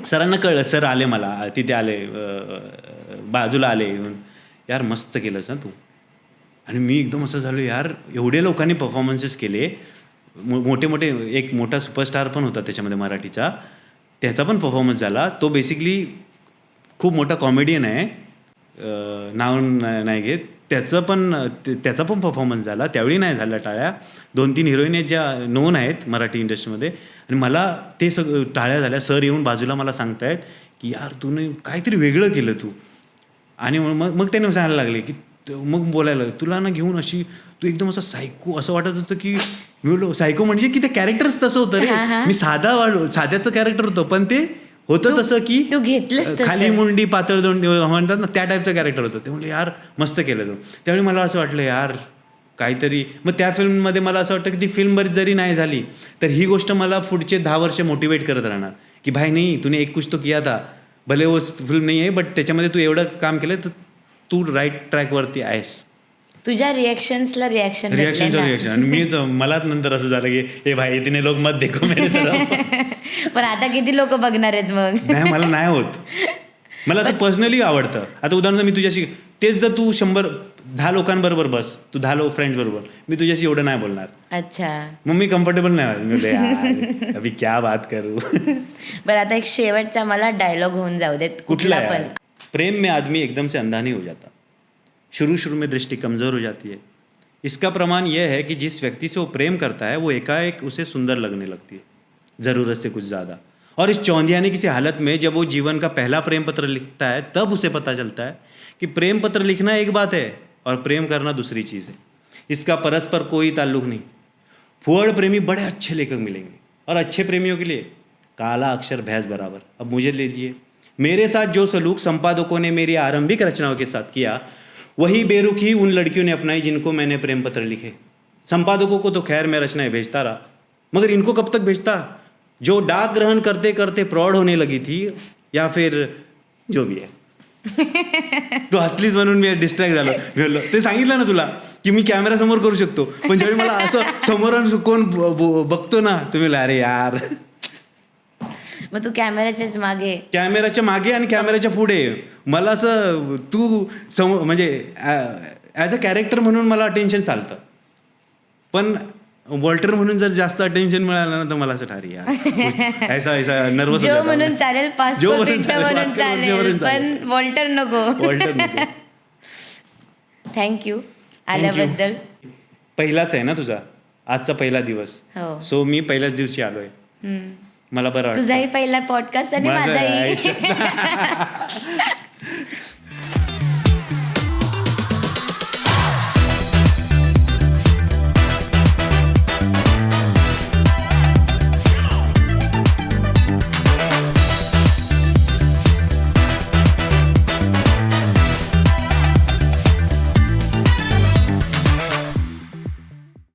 सरांना कळलं, सर आले, मला तिथे आले, बाजूला आले, यार मस्त केलंस ना तू. आणि मी एकदम असं झालो, यार एवढे लोकांनी परफॉर्मन्सेस केले, मोठे एक मोठा सुपरस्टार पण होता त्याच्यामध्ये मराठीचा, त्याचा पण परफॉर्मन्स झाला. तो बेसिकली खूप मोठा कॉमेडियन आहे, नाव नाही घेत, त्याचा पण परफॉर्मन्स झाला. त्यावेळी नाही झाला टाळ्या. 2-3 हिरोईन आहेत ज्या नोन आहेत मराठी इंडस्ट्रीमध्ये. आणि मला ते सगळं टाळ्या झाल्या. सर येऊन बाजूला मला सांगतायत की यार तूने काहीतरी वेगळं केलं तू. आणि मग त्याने सांगायला लागले की मग बोलायला लागले, तुला ना घेऊन अशी तू एकदम असं सायको असं वाटत होतं की, मी बोललो सायको म्हणजे की ते कॅरेक्टरच तसं होतं रे. मी साध्याचं कॅरेक्टर होतं, पण ते होतं तसं की तू घेतलंस खाली मुंडी पातळ दोंडी म्हणतात ना, त्या टाईपचं कॅरेक्टर होतं. ते म्हणलं यार मस्त केलं तू. त्यावेळी मला असं वाटलं यार काहीतरी. मग त्या फिल्ममध्ये मला असं वाटतं की ती फिल्म बरीच जरी नाही झाली तर ही गोष्ट मला पुढचे 10 वर्ष मोटिवेट करत राहणार की भाई नाही तूने एक कुछ तो किया था, भले वो फिल्म नाही आहे बट त्याच्यामध्ये तू एवढं काम केलं तर तू राईट ट्रॅकवरती आहेस. तुझ्या रिॲक्शन्सला रिॲक्शन. आणि मी मलाच नंतर असं झालं की हे भाई इतने लोक मत देखो मेरे तरफ. पण आता किती लोक बघणार आहेत मग? नाही, मला नाही होत. मला असं पर्सनली आवडतं. आता उदाहरणार्थ मी तुझ्याशी तेच जर तू 10 लोकांबरोबर बस, तू 10 फ्रेंड्स बरोबर, मी तुझ्याशी एवढं नाही बोलणार. अच्छा, मग मी कम्फर्टेबल नाही. अभी क्या बात करू. बरं आता एक शेवटचा मला डायलॉग होऊन जाऊ देत, कुठला पण. प्रेम में आदमी एकदम से अंधा नहीं हो जाता, शुरू में दृष्टि कमज़ोर हो जाती है. इसका प्रमाण यह है कि जिस व्यक्ति से वो प्रेम करता है वो एकाएक उसे सुंदर लगने लगती है, ज़रूरत से कुछ ज़्यादा. और इस चौंधियाने की सी हालत में जब वो जीवन का पहला प्रेम पत्र लिखता है तब उसे पता चलता है कि प्रेम पत्र लिखना एक बात है और प्रेम करना दूसरी चीज़ है. इसका परस्पर कोई ताल्लुक नहीं. फुहड़ प्रेमी बड़े अच्छे लेखक मिलेंगे और अच्छे प्रेमियों के लिए काला अक्षर भैंस बराबर. अब मुझे ले लीजिए, मेरे साथ जो सलूक संपादकों ने मेरी आरंभिक रचनाओं के साथ किया वही बेरुखी उन लड़कियों ने अपनाई जिनको मैंने प्रेम पत्र लिखे. संपादकों को तो खैर मैं रचनाएं भेजता रहा, मगर इनको कब तक भेजता, जो डाक ग्रहण करते करते प्रौढ़ होने लगी थी या फिर जो भी है. तो हसलीच म्हणून मी डिस्ट्रॅक्ट झालो. ते सांगितलं ना तुला की मी कॅमेरा समोर करू शकतो, पण ज्यावेळी मला असं समोर कोण बघतो ना तुम्ही अरे यार. मग तू कॅमेराच्या मागे आणि कॅमेऱ्याच्या पुढे मला असं तू म्हणजे ॲज अ कॅरेक्टर म्हणून मला अटेन्शन चालतं, पण वॉल्टर म्हणून जर जास्त अटेन्शन मिळालं ना तर मला असं ठारी यार ऐसा नर्वस जो म्हणून चालेल, म्हणून चालेल, पण वॉल्टर नको. थँक्यू आल्याबद्दल. पहिलाच आहे ना तुझा, आजचा पहिला दिवस. सो मी पहिल्याच दिवशी आलोय. मला बरं वाटतं. तुझाही पहिला पॉडकास्ट आणि माझाही.